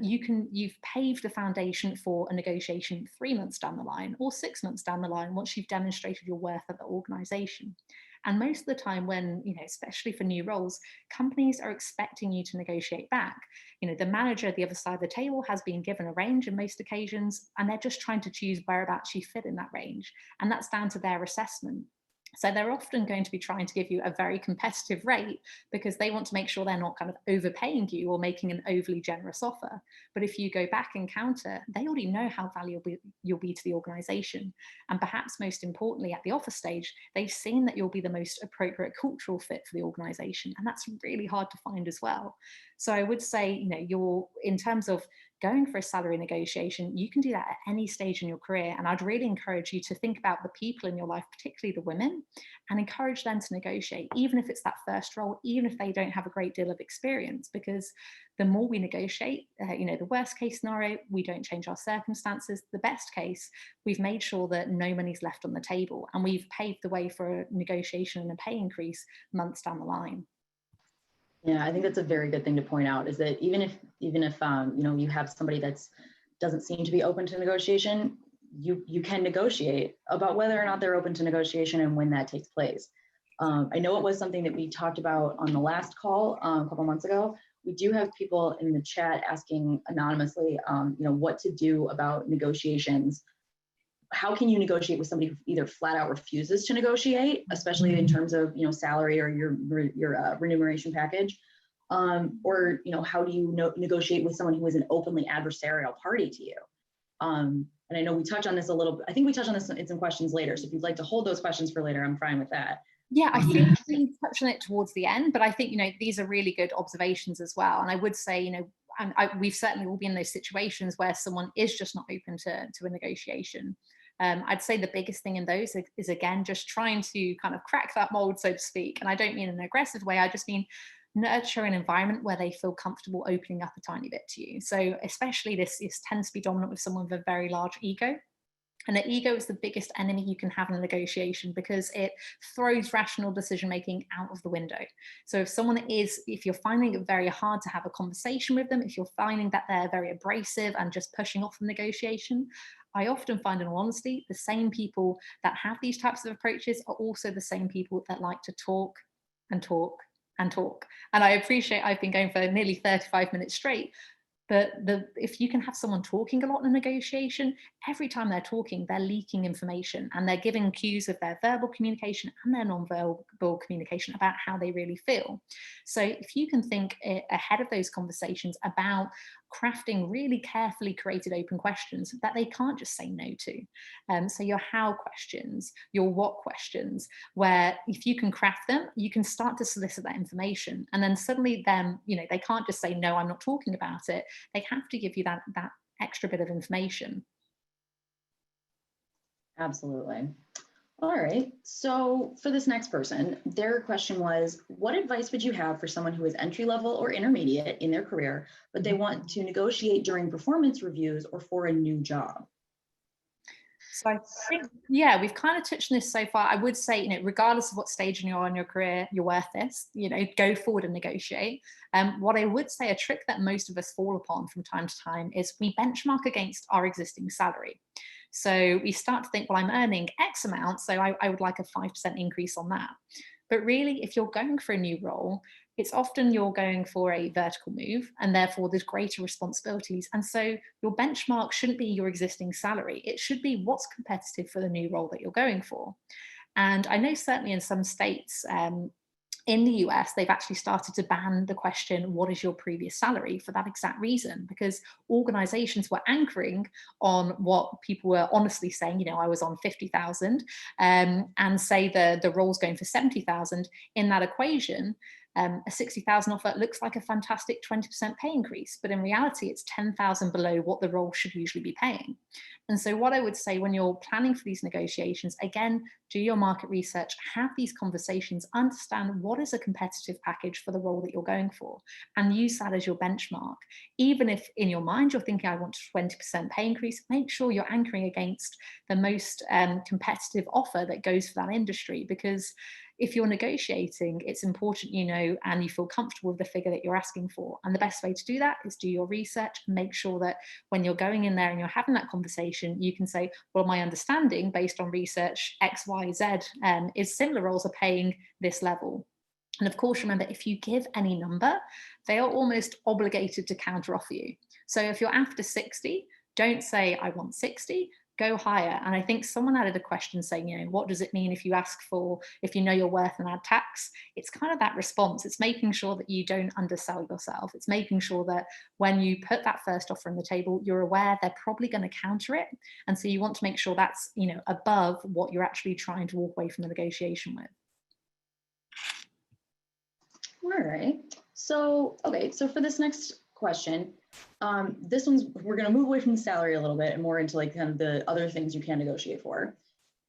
you've paved the foundation for a negotiation 3 months down the line or 6 months down the line once you've demonstrated your worth at the organization. And most of the time when, especially for new roles, companies are expecting you to negotiate back. The manager at the other side of the table has been given a range in most occasions, and they're just trying to choose whereabouts you fit in that range. And that's down to their assessment. So they're often going to be trying to give you a very competitive rate because they want to make sure they're not kind of overpaying you or making an overly generous offer. But if you go back and counter, they already know how valuable you'll be to the organization. And perhaps most importantly, at the offer stage, they've seen that you'll be the most appropriate cultural fit for the organization. And that's really hard to find as well. So I would say, you know, you're in terms of going for a salary negotiation, you can do that at any stage in your career. And I'd really encourage you to think about the people in your life, particularly the women, and encourage them to negotiate, even if it's that first role, even if they don't have a great deal of experience, because the more we negotiate, you know, the worst case scenario, we don't change our circumstances. The best case, we've made sure that no money's left on the table, and we've paved the way for a negotiation and a pay increase months down the line. Yeah, I think that's a very good thing to point out, is that even if you know, you have somebody that's doesn't seem to be open to negotiation, you can negotiate about whether or not they're open to negotiation and when that takes place. I know it was something that we talked about on the last call a couple months ago. We do have people in the chat asking anonymously, you know, what to do about negotiations. How can you negotiate with somebody who either flat out refuses to negotiate, especially in terms of, you know, salary or your remuneration package, or, you know, how do you negotiate with someone who is an openly adversarial party to you? And I know we touch on this a little bit. I think we touch on this in some questions later. So if you'd like to hold those questions for later, I'm fine with that. Yeah, I think we touched on it towards the end, but I think, you know, these are really good observations as well. And I would say, you know, we've certainly all been in those situations where someone is just not open to a negotiation. I'd say the biggest thing in those is again, just trying to kind of crack that mold, so to speak. And I don't mean in an aggressive way, I just mean nurture an environment where they feel comfortable opening up a tiny bit to you. So especially this tends to be dominant with someone with a very large ego. And the ego is the biggest enemy you can have in a negotiation, because it throws rational decision making out of the window. So if you're finding it very hard to have a conversation with them, if you're finding that they're very abrasive and just pushing off the negotiation, I often find, in all honesty, the same people that have these types of approaches are also the same people that like to talk and talk and talk. And I appreciate I've been going for nearly 35 minutes straight, but if you can have someone talking a lot in a negotiation, every time they're talking, they're leaking information and they're giving cues of their verbal communication and their non-verbal communication about how they really feel. So if you can think ahead of those conversations about crafting really carefully created open questions that they can't just say no to. So your how questions, your what questions, where if you can craft them, you can start to solicit that information. And then suddenly you know, they can't just say, no, I'm not talking about it. They have to give you that extra bit of information. Absolutely. All right. So for this next person, their question was, what advice would you have for someone who is entry level or intermediate in their career, but they want to negotiate during performance reviews or for a new job? So I think, yeah, we've kind of touched on this so far. I would say, you know, regardless of what stage you're in your career, you're worth this, you know, go forward and negotiate. What I would say, a trick that most of us fall upon from time to time, is we benchmark against our existing salary. So we start to think, well, I'm earning X amount, so I would like a 5% increase on that. But really, if you're going for a new role, it's often you're going for a vertical move, and therefore there's greater responsibilities. And so your benchmark shouldn't be your existing salary. It should be what's competitive for the new role that you're going for. And I know certainly in some states, in the US, they've actually started to ban the question, what is your previous salary, for that exact reason, because organizations were anchoring on what people were honestly saying, you know, I was on 50,000, and say the role's going for 70,000. In that equation, a 60,000 offer looks like a fantastic 20% pay increase, but in reality, it's 10,000 below what the role should usually be paying. And so what I would say when you're planning for these negotiations, again, do your market research, have these conversations, understand what is a competitive package for the role that you're going for, and use that as your benchmark. Even if in your mind you're thinking, I want a 20% pay increase, make sure you're anchoring against the most competitive offer that goes for that industry, because if you're negotiating, it's important you know and you feel comfortable with the figure that you're asking for. And the best way to do that is do your research and make sure that when you're going in there and you're having that conversation, you can say, well, my understanding based on research X, Y, Z is similar roles are paying this level. And of course, remember, if you give any number, they are almost obligated to counteroffer you. So if you're after 60, don't say, I want 60. Go higher. And I think someone added a question saying, you know, what does it mean if you ask for, if you know your worth and add tax? It's kind of that response. It's making sure that you don't undersell yourself. It's making sure that when you put that first offer on the table, you're aware they're probably going to counter it. And so you want to make sure that's, you know, above what you're actually trying to walk away from the negotiation with. All right. So, okay, so for this next question, this one's, we're going to move away from the salary a little bit and more into like kind of the other things you can negotiate for.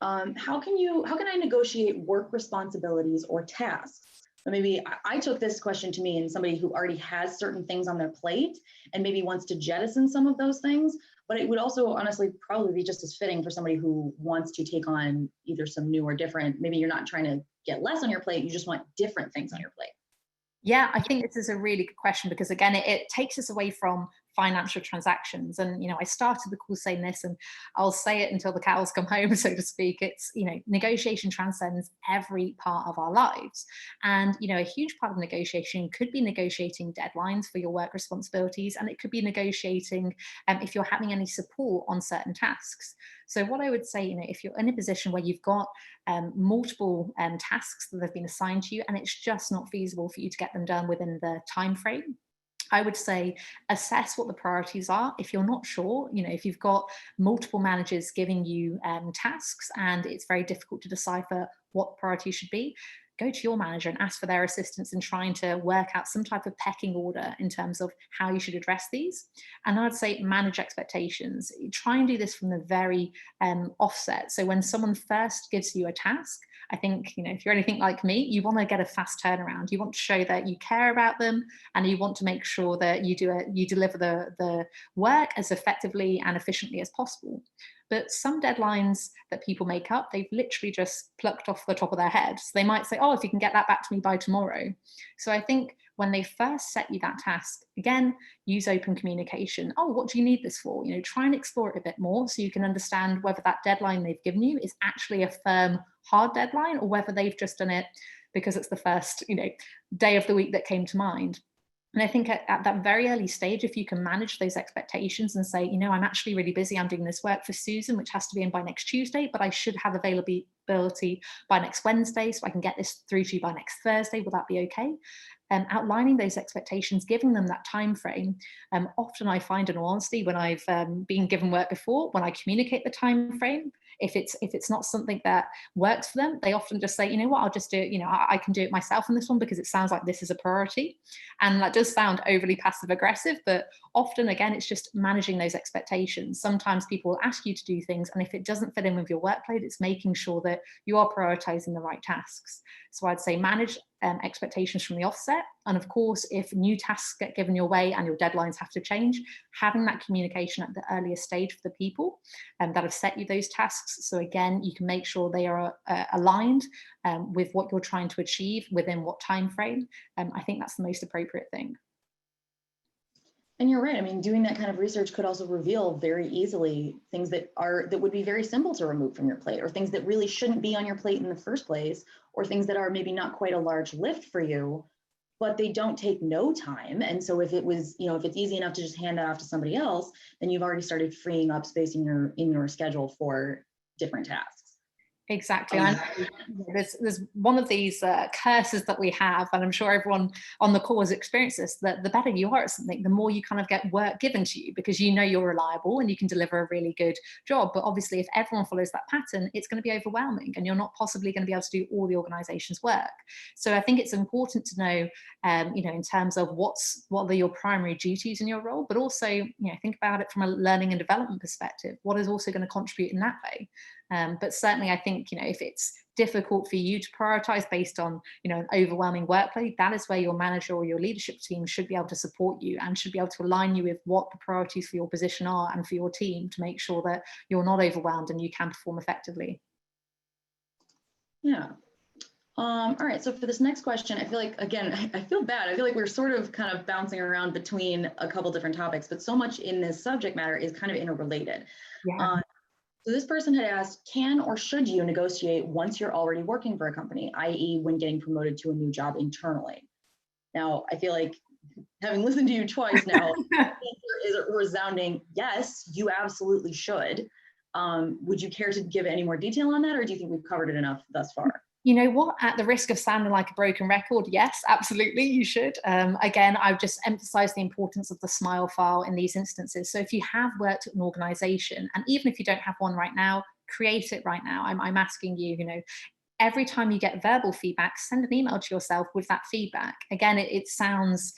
How can I negotiate work responsibilities or tasks? So maybe I took this question to mean somebody who already has certain things on their plate and maybe wants to jettison some of those things, but it would also honestly probably be just as fitting for somebody who wants to take on either some new or different, maybe you're not trying to get less on your plate, you just want different things on your plate. Yeah, I think this is a really good question because again, it takes us away from financial transactions. And, I started the call saying this, and I'll say it until the cows come home, so to speak. It's, negotiation transcends every part of our lives. And, a huge part of negotiation could be negotiating deadlines for your work responsibilities. And it could be negotiating if you're having any support on certain tasks. So what I would say, if you're in a position where you've got multiple tasks that have been assigned to you and it's just not feasible for you to get them done within the time frame, I would say assess what the priorities are. If you're not sure, if you've got multiple managers giving you tasks and it's very difficult to decipher what the priority should be, go to your manager and ask for their assistance in trying to work out some type of pecking order in terms of how you should address these. And I'd say manage expectations. Try and do this from the very offset. So when someone first gives you a task, I think, if you're anything like me, you want to get a fast turnaround. You want to show that you care about them and you want to make sure that you deliver the work as effectively and efficiently as possible. But some deadlines that people make up, they've literally just plucked off the top of their head. So they might say, oh, if you can get that back to me by tomorrow. So I think when they first set you that task, again, use open communication. Oh, what do you need this for? Try and explore it a bit more so you can understand whether that deadline they've given you is actually a firm, hard deadline or whether they've just done it because it's the first, day of the week that came to mind. And I think at that very early stage, if you can manage those expectations and say, I'm actually really busy, I'm doing this work for Susan, which has to be in by next Tuesday, but I should have availability by next Wednesday, so I can get this through to you by next Thursday, will that be okay? Outlining those expectations, giving them that time frame. Often I find, in all honesty, when I've been given work before, when I communicate the time frame, if it's not something that works for them, they often just say, what, I'll just do it, I can do it myself on this one because it sounds like this is a priority. And that does sound overly passive aggressive, but often, again, it's just managing those expectations. Sometimes people will ask you to do things, and if it doesn't fit in with your workload, it's making sure that you are prioritizing the right tasks. So I'd say manage expectations from the offset. And of course, if new tasks get given your way and your deadlines have to change, having that communication at the earliest stage for the people that have set you those tasks. So again, you can make sure they are aligned with what you're trying to achieve within what time frame. I think that's the most appropriate thing. And you're right. I mean, doing that kind of research could also reveal very easily things that would be very simple to remove from your plate, or things that really shouldn't be on your plate in the first place, or things that are maybe not quite a large lift for you, but they don't take no time. And so if it was, if it's easy enough to just hand that off to somebody else, then you've already started freeing up space in your schedule for different tasks. Exactly. There's one of these curses that we have, and I'm sure everyone on the call has experienced this, that the better you are at something, the more you kind of get work given to you because you're reliable and you can deliver a really good job. But obviously, if everyone follows that pattern, it's going to be overwhelming and you're not possibly going to be able to do all the organization's work. So I think it's important to know, in terms of what are your primary duties in your role, but also, think about it from a learning and development perspective. What is also going to contribute in that way? But certainly, I think, if it's difficult for you to prioritize based on, an overwhelming workload, that is where your manager or your leadership team should be able to support you and should be able to align you with what the priorities for your position are and for your team to make sure that you're not overwhelmed and you can perform effectively. Yeah. All right. So for this next question, I feel like, again, I feel bad. I feel like we're sort of kind of bouncing around between a couple different topics, but so much in this subject matter is kind of interrelated. Yeah. So this person had asked, can or should you negotiate once you're already working for a company, i.e. when getting promoted to a new job internally? Now, I feel like having listened to you twice now, the answer is a resounding yes, you absolutely should. Would you care to give any more detail on that, or do you think we've covered it enough thus far? You know what, at the risk of sounding like a broken record, yes, absolutely, you should. Again, I've just emphasized the importance of the SMILE file in these instances. So if you have worked at an organization, and even if you don't have one right now, create it right now. I'm asking you, every time you get verbal feedback, send an email to yourself with that feedback. Again, it sounds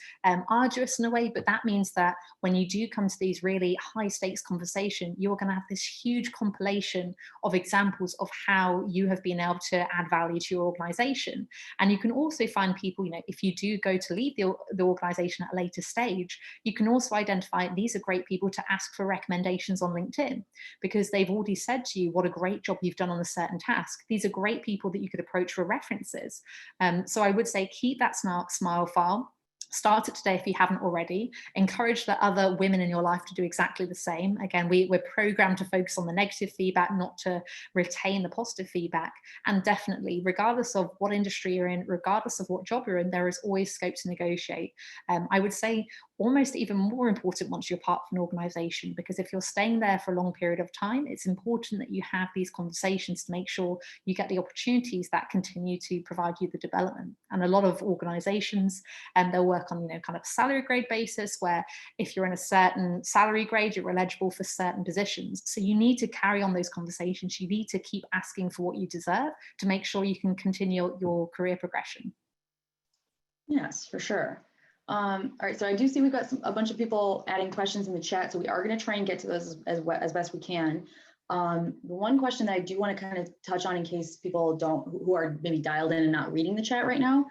arduous in a way, but that means that when you do come to these really high stakes conversations, you're going to have this huge compilation of examples of how you have been able to add value to your organization. And you can also find people, if you do go to leave the organization at a later stage, you can also identify these are great people to ask for recommendations on LinkedIn, because they've already said to you what a great job you've done on a certain task. These are great people that you could approach for references. So I would say keep that smile file. Start it today if you haven't already. Encourage the other women in your life to do exactly the same. Again, we're programmed to focus on the negative feedback, not to retain the positive feedback. And definitely, regardless of what industry you're in, regardless of what job you're in, there is always scope to negotiate. I would say almost even more important once you're part of an organization, because if you're staying there for a long period of time, it's important that you have these conversations to make sure you get the opportunities that continue to provide you the development. And a lot of organizations, they'll work on, kind of a salary grade basis, where if you're in a certain salary grade, you're eligible for certain positions. So you need to carry on those conversations. You need to keep asking for what you deserve to make sure you can continue your career progression. Yes, for sure. All right, so I do see we've got a bunch of people adding questions in the chat, so we are going to try and get to those as best we can. The one question that I do want to kind of touch on in case people who are maybe dialed in and not reading the chat right now,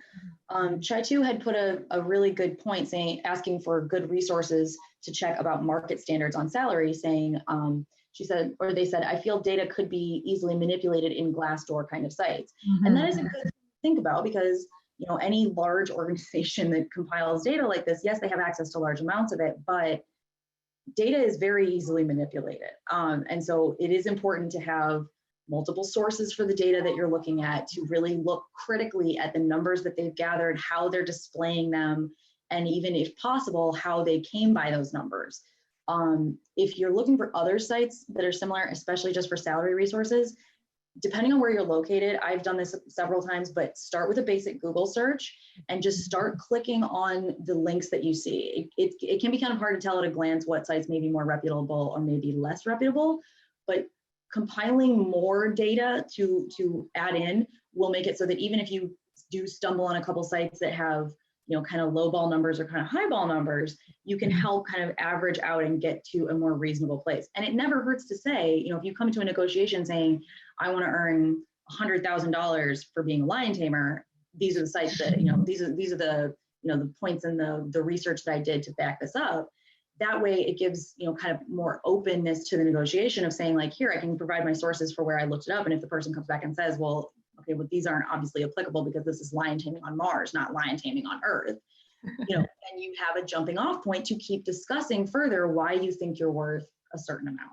Chai2 had put a really good point asking for good resources to check about market standards on salary, saying, they said, I feel data could be easily manipulated in Glassdoor kind of sites. Mm-hmm. And that is a good thing to think about, because any large organization that compiles data like this, yes, they have access to large amounts of it, but data is very easily manipulated. And so it is important to have multiple sources for the data that you're looking at, to really look critically at the numbers that they've gathered, how they're displaying them, and even if possible, how they came by those numbers. If you're looking for other sites that are similar, especially just for salary resources, depending on where you're located, I've done this several times, but start with a basic Google search and just start clicking on the links that you see. It can be kind of hard to tell at a glance what sites may be more reputable or maybe less reputable, but compiling more data to add in will make it so that even if you do stumble on a couple sites that have kind of low ball numbers or kind of high ball numbers, you can help kind of average out and get to a more reasonable place. And it never hurts to say, if you come to a negotiation saying, I want to earn $100,000 for being a lion tamer, these are the sites that, these are the, the points in the research that I did to back this up. That way it gives, kind of more openness to the negotiation of saying, like, here, I can provide my sources for where I looked it up. And if the person comes back and says, well, okay, well, these aren't obviously applicable because this is lion taming on Mars, not lion taming on Earth, and you have a jumping off point to keep discussing further why you think you're worth a certain amount.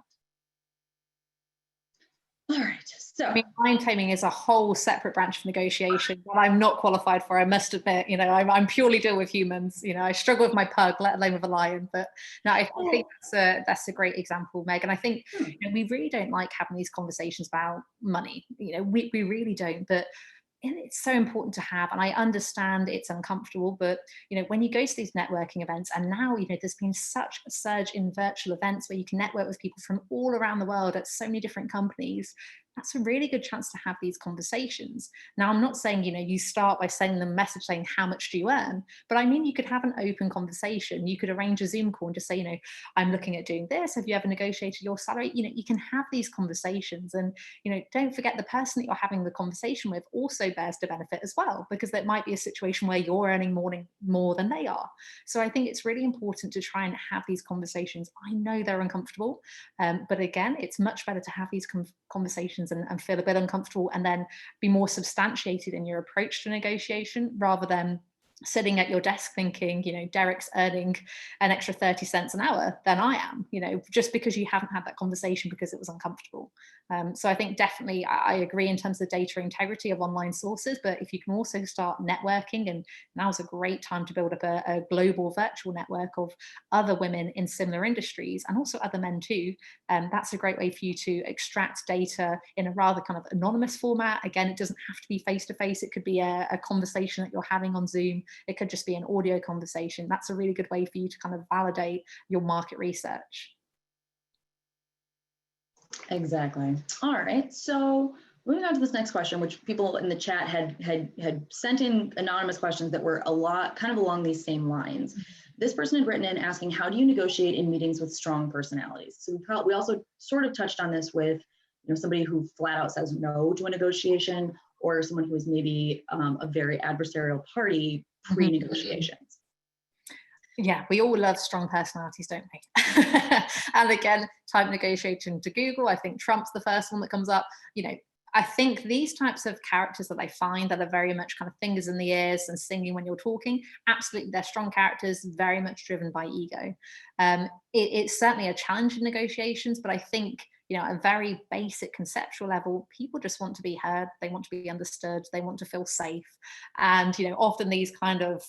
All right, so. Lion taming is a whole separate branch of negotiation that I'm not qualified for, I must admit. I'm purely deal with humans. I struggle with my pug, let alone with a lion. But no, I think that's a great example, Meg. And I think we really don't like having these conversations about money. We really don't. But it's so important to have, and I understand it's uncomfortable, but when you go to these networking events, and now there's been such a surge in virtual events where you can network with people from all around the world at so many different companies, that's a really good chance to have these conversations. Now, I'm not saying, you start by sending them a message saying, how much do you earn? But I mean, you could have an open conversation. You could arrange a Zoom call and just say, I'm looking at doing this. Have you ever negotiated your salary? You can have these conversations, and, don't forget the person that you're having the conversation with also bears the benefit as well, because there might be a situation where you're earning more than they are. So I think it's really important to try and have these conversations. I know they're uncomfortable, but again, it's much better to have these conversations and feel a bit uncomfortable, and then be more substantiated in your approach to negotiation, rather than sitting at your desk thinking, Derek's earning an extra 30 cents an hour than I am, just because you haven't had that conversation because it was uncomfortable. So I think definitely I agree in terms of the data integrity of online sources, but if you can also start networking, and now's a great time to build up a global virtual network of other women in similar industries, and also other men too, that's a great way for you to extract data in a rather kind of anonymous format. Again, it doesn't have to be face-to-face. It could be a conversation that you're having on Zoom. It could just be an audio conversation. That's a really good way for you to kind of validate your market research. Exactly. All right. So Moving on to this next question, which people in the chat had sent in anonymous questions that were a lot kind of along these same lines. This person had written in asking, how do you negotiate in meetings with strong personalities? So we also sort of touched on this with, you know, somebody who flat out says no to a negotiation, or someone who is maybe a very adversarial party pre-negotiations. Yeah, we all love strong personalities, don't we? And again, type negotiation to Google. I think Trump's the first one that comes up. You know, I think these types of characters that I find that are very much kind of fingers in the ears and singing when you're talking, absolutely, they're strong characters, very much driven by ego. It's certainly a challenge in negotiations, but I think, you know, at a very basic conceptual level, people just want to be heard, they want to be understood, they want to feel safe. And, you know, often these kind of,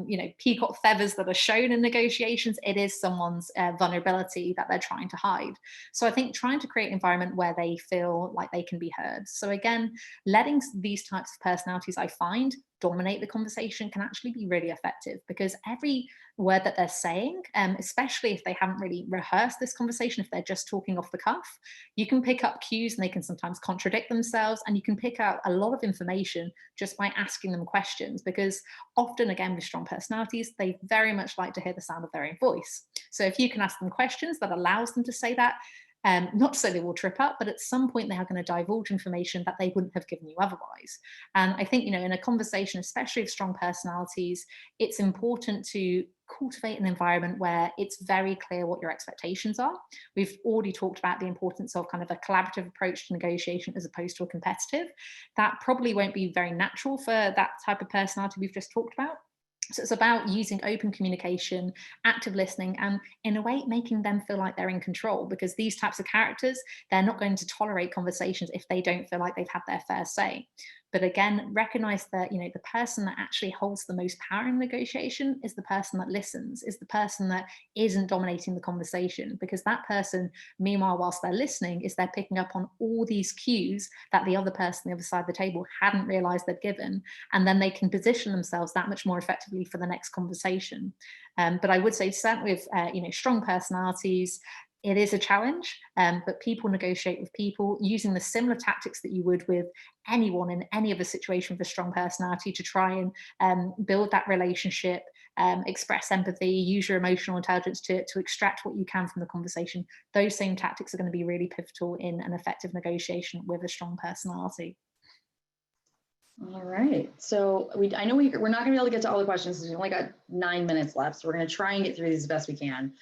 you know, peacock feathers that are shown in negotiations, it is someone's vulnerability that they're trying to hide. So I think trying to create an environment where they feel like they can be heard. So again, letting these types of personalities, I find, dominate the conversation can actually be really effective, because every word that they're saying, especially if they haven't really rehearsed this conversation, if they're just talking off the cuff, you can pick up cues and they can sometimes contradict themselves, and you can pick out a lot of information just by asking them questions, because often, again, with strong personalities, they very much like to hear the sound of their own voice. So if you can ask them questions that allows them to say that, not to say they will trip up, but at some point they are going to divulge information that they wouldn't have given you otherwise. And I think, you know, in a conversation, especially with strong personalities, it's important to cultivate an environment where it's very clear what your expectations are. We've already talked about the importance of kind of a collaborative approach to negotiation as opposed to a competitive. That probably won't be very natural for that type of personality we've just talked about. So it's about using open communication, active listening, and in a way, making them feel like they're in control, because these types of characters, they're not going to tolerate conversations if they don't feel like they've had their fair say. But again, recognize that, you know, the person that actually holds the most power in negotiation is the person that listens, is the person that isn't dominating the conversation, because that person, meanwhile, whilst they're listening, is they're picking up on all these cues that the other person on the other side of the table hadn't realized they'd given. And then they can position themselves that much more effectively for the next conversation. But I would say certainly with, you know, strong personalities, it is a challenge, but people negotiate with people using the similar tactics that you would with anyone in any other situation with a strong personality, to try and build that relationship, express empathy, use your emotional intelligence to extract what you can from the conversation. Those same tactics are going to be really pivotal in an effective negotiation with a strong personality. All right, so I know we're not going to be able to get to all the questions. We've only got 9 minutes left, so we're going to try and get through these as best we can.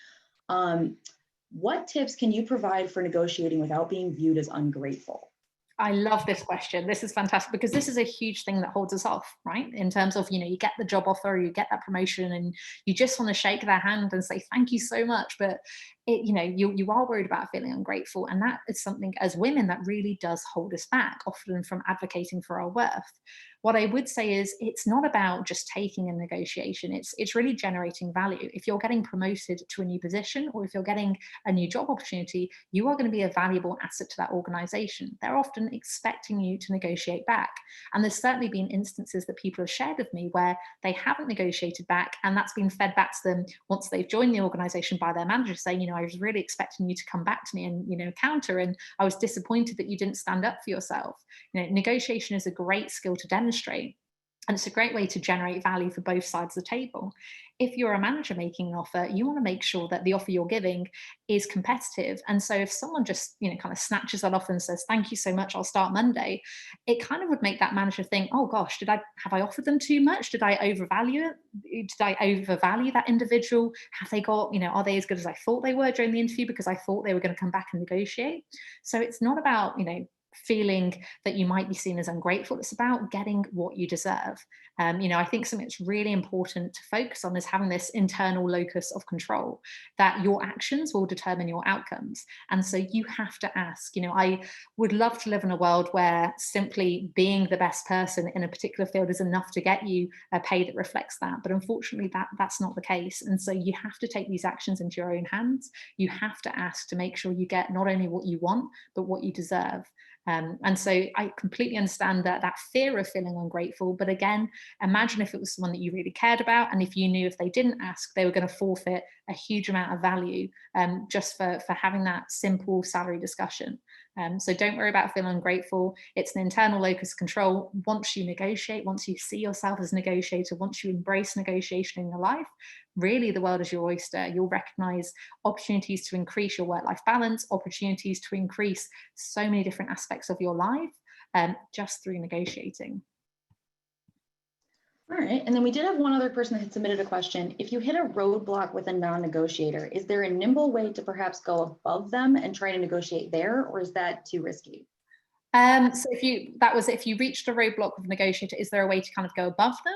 What tips can you provide for negotiating without being viewed as ungrateful? I love this question. This is fantastic, because this is a huge thing that holds us off, right? In terms of, you know, you get the job offer, you get that promotion, and you just want to shake their hand and say, thank you so much. But it, you know, you are worried about feeling ungrateful. And that is something as women that really does hold us back, often from advocating for our worth. What I would say is, it's not about just taking a negotiation. It's really generating value. If you're getting promoted to a new position, or if you're getting a new job opportunity, you are going to be a valuable asset to that organization. They're often expecting you to negotiate back. And there's certainly been instances that people have shared with me where they haven't negotiated back, and that's been fed back to them once they've joined the organization by their manager, saying, you know, I was really expecting you to come back to me and, you know, counter, and I was disappointed that you didn't stand up for yourself. You know, negotiation is a great skill to demonstrate. And it's a great way to generate value for both sides of the table. If you're a manager making an offer, you want to make sure that the offer you're giving is competitive. And so if someone just, you know, kind of snatches that off and says, thank you so much, I'll start Monday, it kind of would make that manager think, oh gosh, have I offered them too much? Did I overvalue it? Did I overvalue that individual? Have they got, you know, are they as good as I thought they were during the interview, because I thought they were going to come back and negotiate? So it's not about, you know, feeling that you might be seen as ungrateful. It's about getting what you deserve. You know, I think something that's really important to focus on is having this internal locus of control, that your actions will determine your outcomes. And so you have to ask, you know, I would love to live in a world where simply being the best person in a particular field is enough to get you a pay that reflects that. But unfortunately, that's not the case. And so you have to take these actions into your own hands. You have to ask to make sure you get not only what you want, but what you deserve. And so I completely understand that fear of feeling ungrateful. But again, imagine if it was someone that you really cared about, and if you knew if they didn't ask, they were going to forfeit a huge amount of value just for having that simple salary discussion. So don't worry about feeling ungrateful. It's an internal locus of control. Once you negotiate, once you see yourself as a negotiator, once you embrace negotiation in your life, really the world is your oyster. You'll recognize opportunities to increase your work-life balance, opportunities to increase so many different aspects of your life just through negotiating. All right, and then we did have one other person that had submitted a question. If you hit a roadblock with a non-negotiator, is there a nimble way to perhaps go above them and try to negotiate there, or is that too risky? So if you reached a roadblock with a negotiator, is there a way to kind of go above them?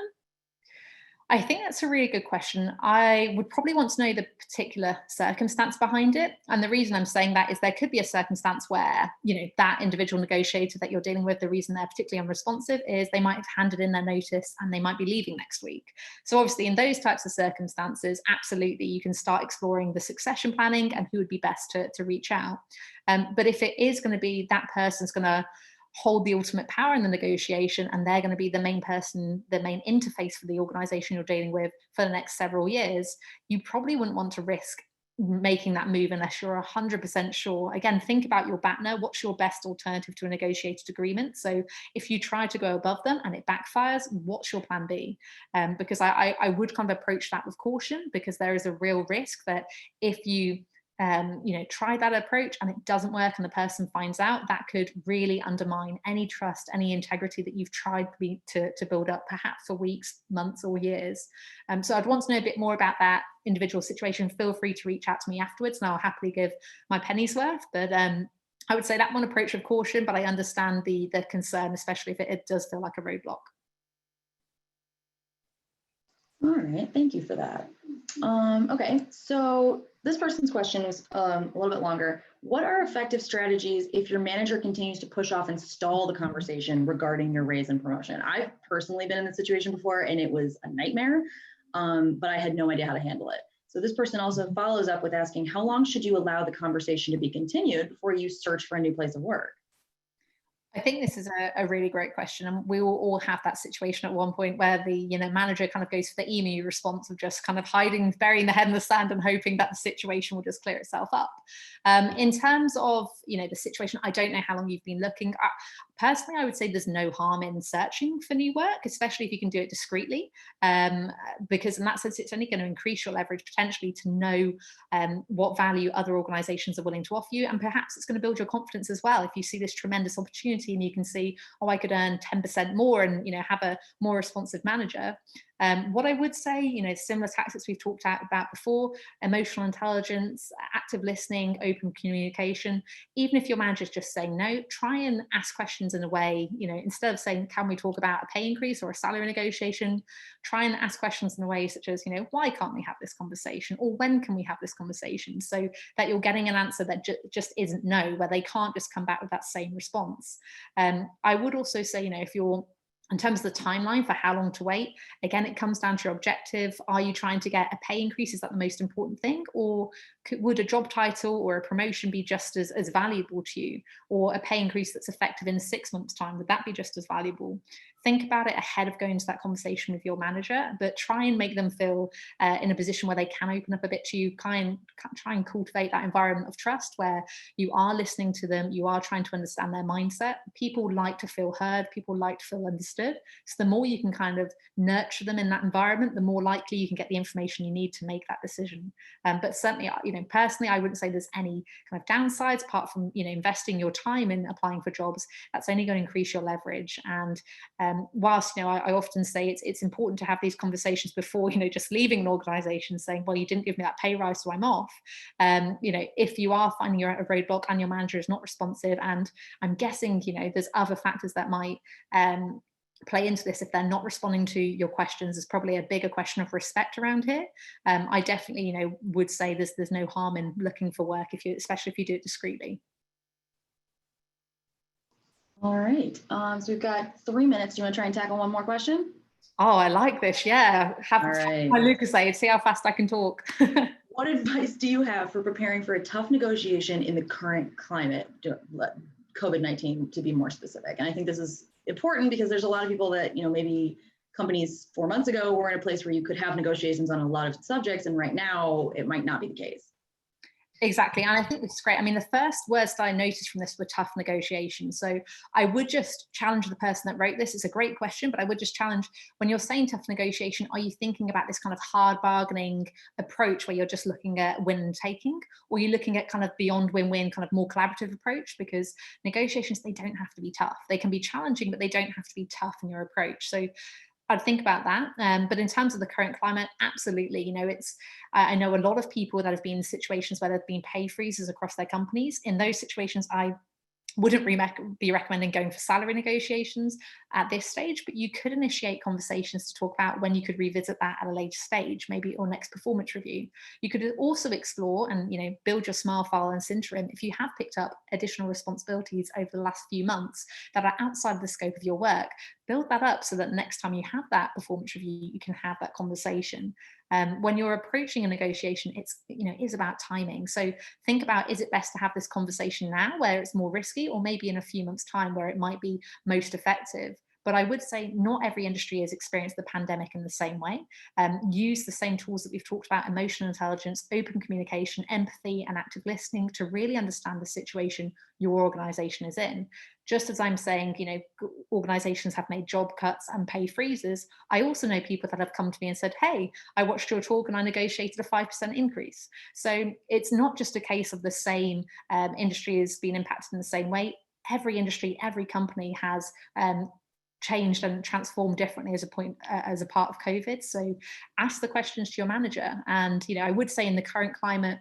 I think that's a really good question. I would probably want to know the particular circumstance behind it. And the reason I'm saying that is there could be a circumstance where, that individual negotiator that you're dealing with, the reason they're particularly unresponsive is they might have handed in their notice and they might be leaving next week. So obviously in those types of circumstances, absolutely, you can start exploring the succession planning and who would be best to reach out. But if it is going to be that person's going to hold the ultimate power in the negotiation and they're going to be the main person, the main interface for the organization you're dealing with for the next several years, you probably wouldn't want to risk making that move unless you're 100% sure. Again, think about your BATNA. What's your best alternative to a negotiated agreement? So if you try to go above them and it backfires, what's your plan B? Because I would kind of approach that with caution, because there is a real risk that if you try that approach and it doesn't work and the person finds out, that could really undermine any trust, any integrity that you've tried to build up, perhaps for weeks, months, or years. So I'd want to know a bit more about that individual situation. Feel free to reach out to me afterwards and I'll happily give my penny's worth. But I would say that one approach with caution, but I understand the concern, especially if it does feel like a roadblock. All right, thank you for that. Okay, so this person's question was a little bit longer. What are effective strategies if your manager continues to push off and stall the conversation regarding your raise and promotion? I've personally been in this situation before and it was a nightmare, but I had no idea how to handle it. So this person also follows up with asking, how long should you allow the conversation to be continued before you search for a new place of work? I think this is a really great question, and we will all have that situation at one point where the manager kind of goes for the emu response of just kind of hiding, burying the head in the sand and hoping that the situation will just clear itself up. In terms of the situation, I don't know how long you've been looking. Personally, I would say there's no harm in searching for new work, especially if you can do it discreetly, because in that sense, it's only going to increase your leverage potentially to know what value other organizations are willing to offer you. And perhaps it's going to build your confidence as well. If you see this tremendous opportunity and you can see, oh, I could earn 10% more and have a more responsive manager. What I would say, similar tactics we've talked about before, emotional intelligence, active listening, open communication. Even if your manager's just saying no, try and ask questions in a way, instead of saying, can we talk about a pay increase or a salary negotiation, try and ask questions in a way such as, why can't we have this conversation? Or when can we have this conversation? So that you're getting an answer that just isn't no, where they can't just come back with that same response. I would also say, if you're in terms of the timeline for how long to wait, again, it comes down to your objective. Are you trying to get a pay increase? Is that the most important thing? Or would a job title or a promotion be just as valuable to you? Or a pay increase that's effective in 6 months' time, would that be just as valuable? Think about it ahead of going to that conversation with your manager, but try and make them feel in a position where they can open up a bit to you. Try and cultivate that environment of trust where you are listening to them, you are trying to understand their mindset. People like to feel heard, people like to feel understood. So the more you can kind of nurture them in that environment, the more likely you can get the information you need to make that decision. But certainly, personally, I wouldn't say there's any kind of downsides apart from, investing your time in applying for jobs. That's only going to increase your leverage. And whilst, I often say it's important to have these conversations before, just leaving an organization saying, well, you didn't give me that pay rise, so I'm off. If you are finding you're at a roadblock and your manager is not responsive, and I'm guessing, there's other factors that might play into this. If they're not responding to your questions, there's probably a bigger question of respect around here. I definitely, would say there's no harm in looking for work, especially if you do it discreetly. All right, so we've got 3 minutes. Do you want to try and tackle one more question? Oh, I like this. Yeah. All right. My Lucas aid, see how fast I can talk. What advice do you have for preparing for a tough negotiation in the current climate, COVID-19 to be more specific? And I think this is important because there's a lot of people that, maybe companies 4 months ago were in a place where you could have negotiations on a lot of subjects, and right now it might not be the case. Exactly. And I think this is great. I mean, the first words that I noticed from this were tough negotiation. So I would just challenge the person that wrote this. It's a great question, but I would just challenge, when you're saying tough negotiation, are you thinking about this kind of hard bargaining approach where you're just looking at win and taking, or are you looking at kind of beyond win-win, kind of more collaborative approach? Because negotiations, they don't have to be tough. They can be challenging, but they don't have to be tough in your approach. So I'd think about that. But in terms of the current climate, absolutely. You know, I know a lot of people that have been in situations where there've been pay freezes across their companies. In those situations, I wouldn't be recommending going for salary negotiations at this stage, but you could initiate conversations to talk about when you could revisit that at a later stage, maybe your next performance review. You could also explore and, you know, build your smile file and interim if you have picked up additional responsibilities over the last few months that are outside the scope of your work. Build that up so that next time you have that performance review, you can have that conversation. When you're approaching a negotiation, it's about timing. So think about, is it best to have this conversation now where it's more risky, or maybe in a few months' time where it might be most effective? But I would say not every industry has experienced the pandemic in the same way. Use the same tools that we've talked about: emotional intelligence, open communication, empathy, and active listening to really understand the situation your organization is in. Just as I'm saying, you know, organizations have made job cuts and pay freezes, I also know people that have come to me and said, hey, I watched your talk and I negotiated a 5% increase. So it's not just a case of the same industry has been impacted in the same way. Every industry, every company has changed and transformed differently as a part of COVID. So ask the questions to your manager. And, you know, I would say in the current climate,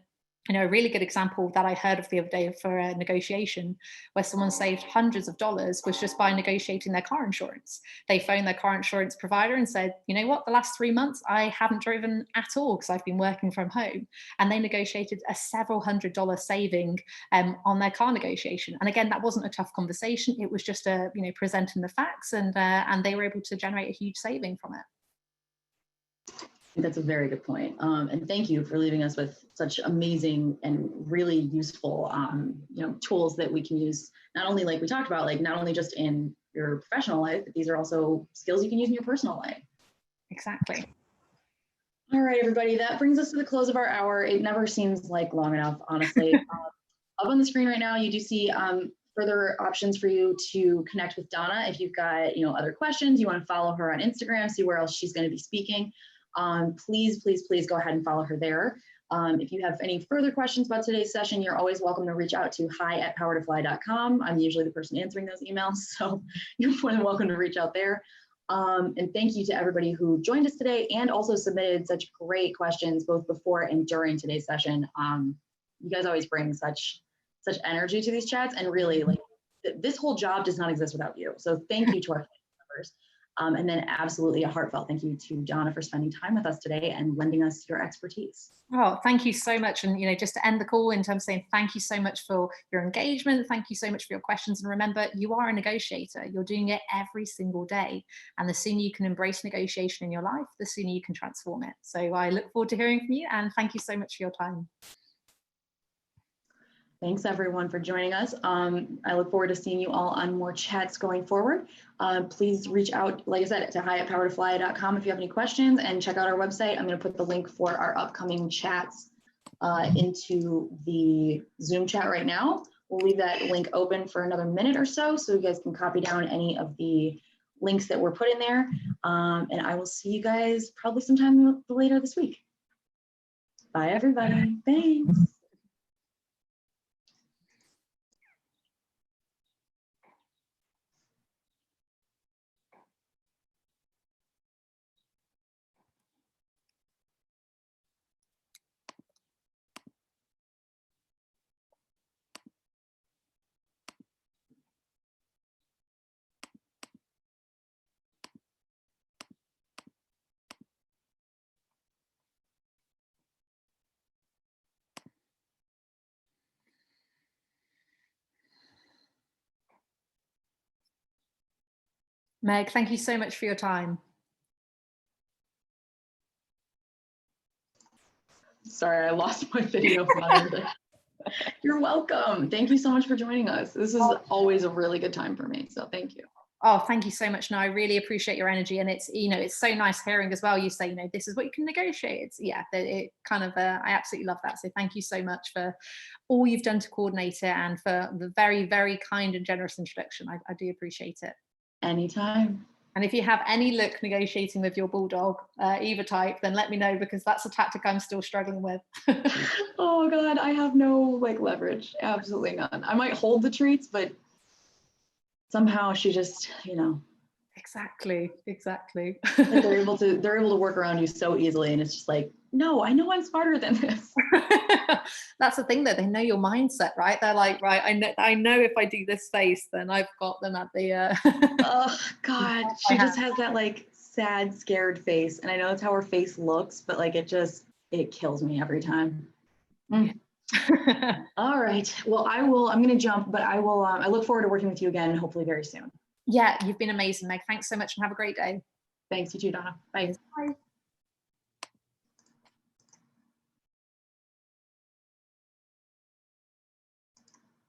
you know, a really good example that I heard of the other day for a negotiation where someone saved hundreds of dollars was just by negotiating their car insurance. They phoned their car insurance provider and said, you know what, the last 3 months I haven't driven at all because I've been working from home. And they negotiated a several $100 saving on their car negotiation. And again, that wasn't a tough conversation. It was just presenting the facts, and they were able to generate a huge saving from it. That's a very good point. And thank you for leaving us with such amazing and really useful, tools that we can use, not only like we talked about, like not only just in your professional life, but these are also skills you can use in your personal life. Exactly. All right, everybody, that brings us to the close of our hour. It never seems like long enough, honestly. Up on the screen right now, you do see further options for you to connect with Donna. If you've got, other questions, you want to follow her on Instagram, see where else she's going to be speaking. Please go ahead and follow her there. If you have any further questions about today's session, you're always welcome to reach out to hi@powertofly.com. I'm usually the person answering those emails, so you're more than welcome to reach out there. And thank you to everybody who joined us today and also submitted such great questions both before and during today's session. You guys always bring such energy to these chats, and really, like, this whole job does not exist without you. So thank you to our members. And then absolutely a heartfelt thank you to Donna for spending time with us today and lending us your expertise. Oh, thank you so much. And, just to end the call in terms of saying thank you so much for your engagement. Thank you so much for your questions. And remember, you are a negotiator. You're doing it every single day. And the sooner you can embrace negotiation in your life, the sooner you can transform it. So I look forward to hearing from you, and thank you so much for your time. Thanks everyone for joining us. I look forward to seeing you all on more chats going forward. Please reach out, like I said, to hi@powertofly.com if you have any questions, and check out our website. I'm going to put the link for our upcoming chats into the Zoom chat right now. We'll leave that link open for another minute or so you guys can copy down any of the links that were put in there. And I will see you guys probably sometime later this week. Bye everybody. Thanks. Meg, thank you so much for your time. Sorry, I lost my video. You're welcome. Thank you so much for joining us. This is always a really good time for me, so thank you. Oh, thank you so much. No, I really appreciate your energy. And it's, you know, it's so nice hearing as well. You say, you know, this is what you can negotiate. It's, yeah, it kind of, I absolutely love that. So thank you so much for all you've done to coordinate it and for the very, very kind and generous introduction. I do appreciate it. Anytime. And if you have any luck negotiating with your bulldog, either type, then let me know, because that's a tactic I'm still struggling with. Oh God, I have no like leverage. Absolutely none. I might hold the treats, but somehow she just, you know. Exactly. Like they're able to work around you so easily, and it's just like, no, I know I'm smarter than this. That's the thing, though. They know your mindset, right? They're like, right, I know if I do this face, then I've got them at the. Oh God, she just has that like sad, scared face, and I know that's how her face looks, but like it kills me every time. Mm. All right. Well, I'm going to jump, but I will. I look forward to working with you again, hopefully very soon. Yeah, you've been amazing, Meg. Thanks so much, and have a great day. Thanks, you too, Donna. Bye. Bye.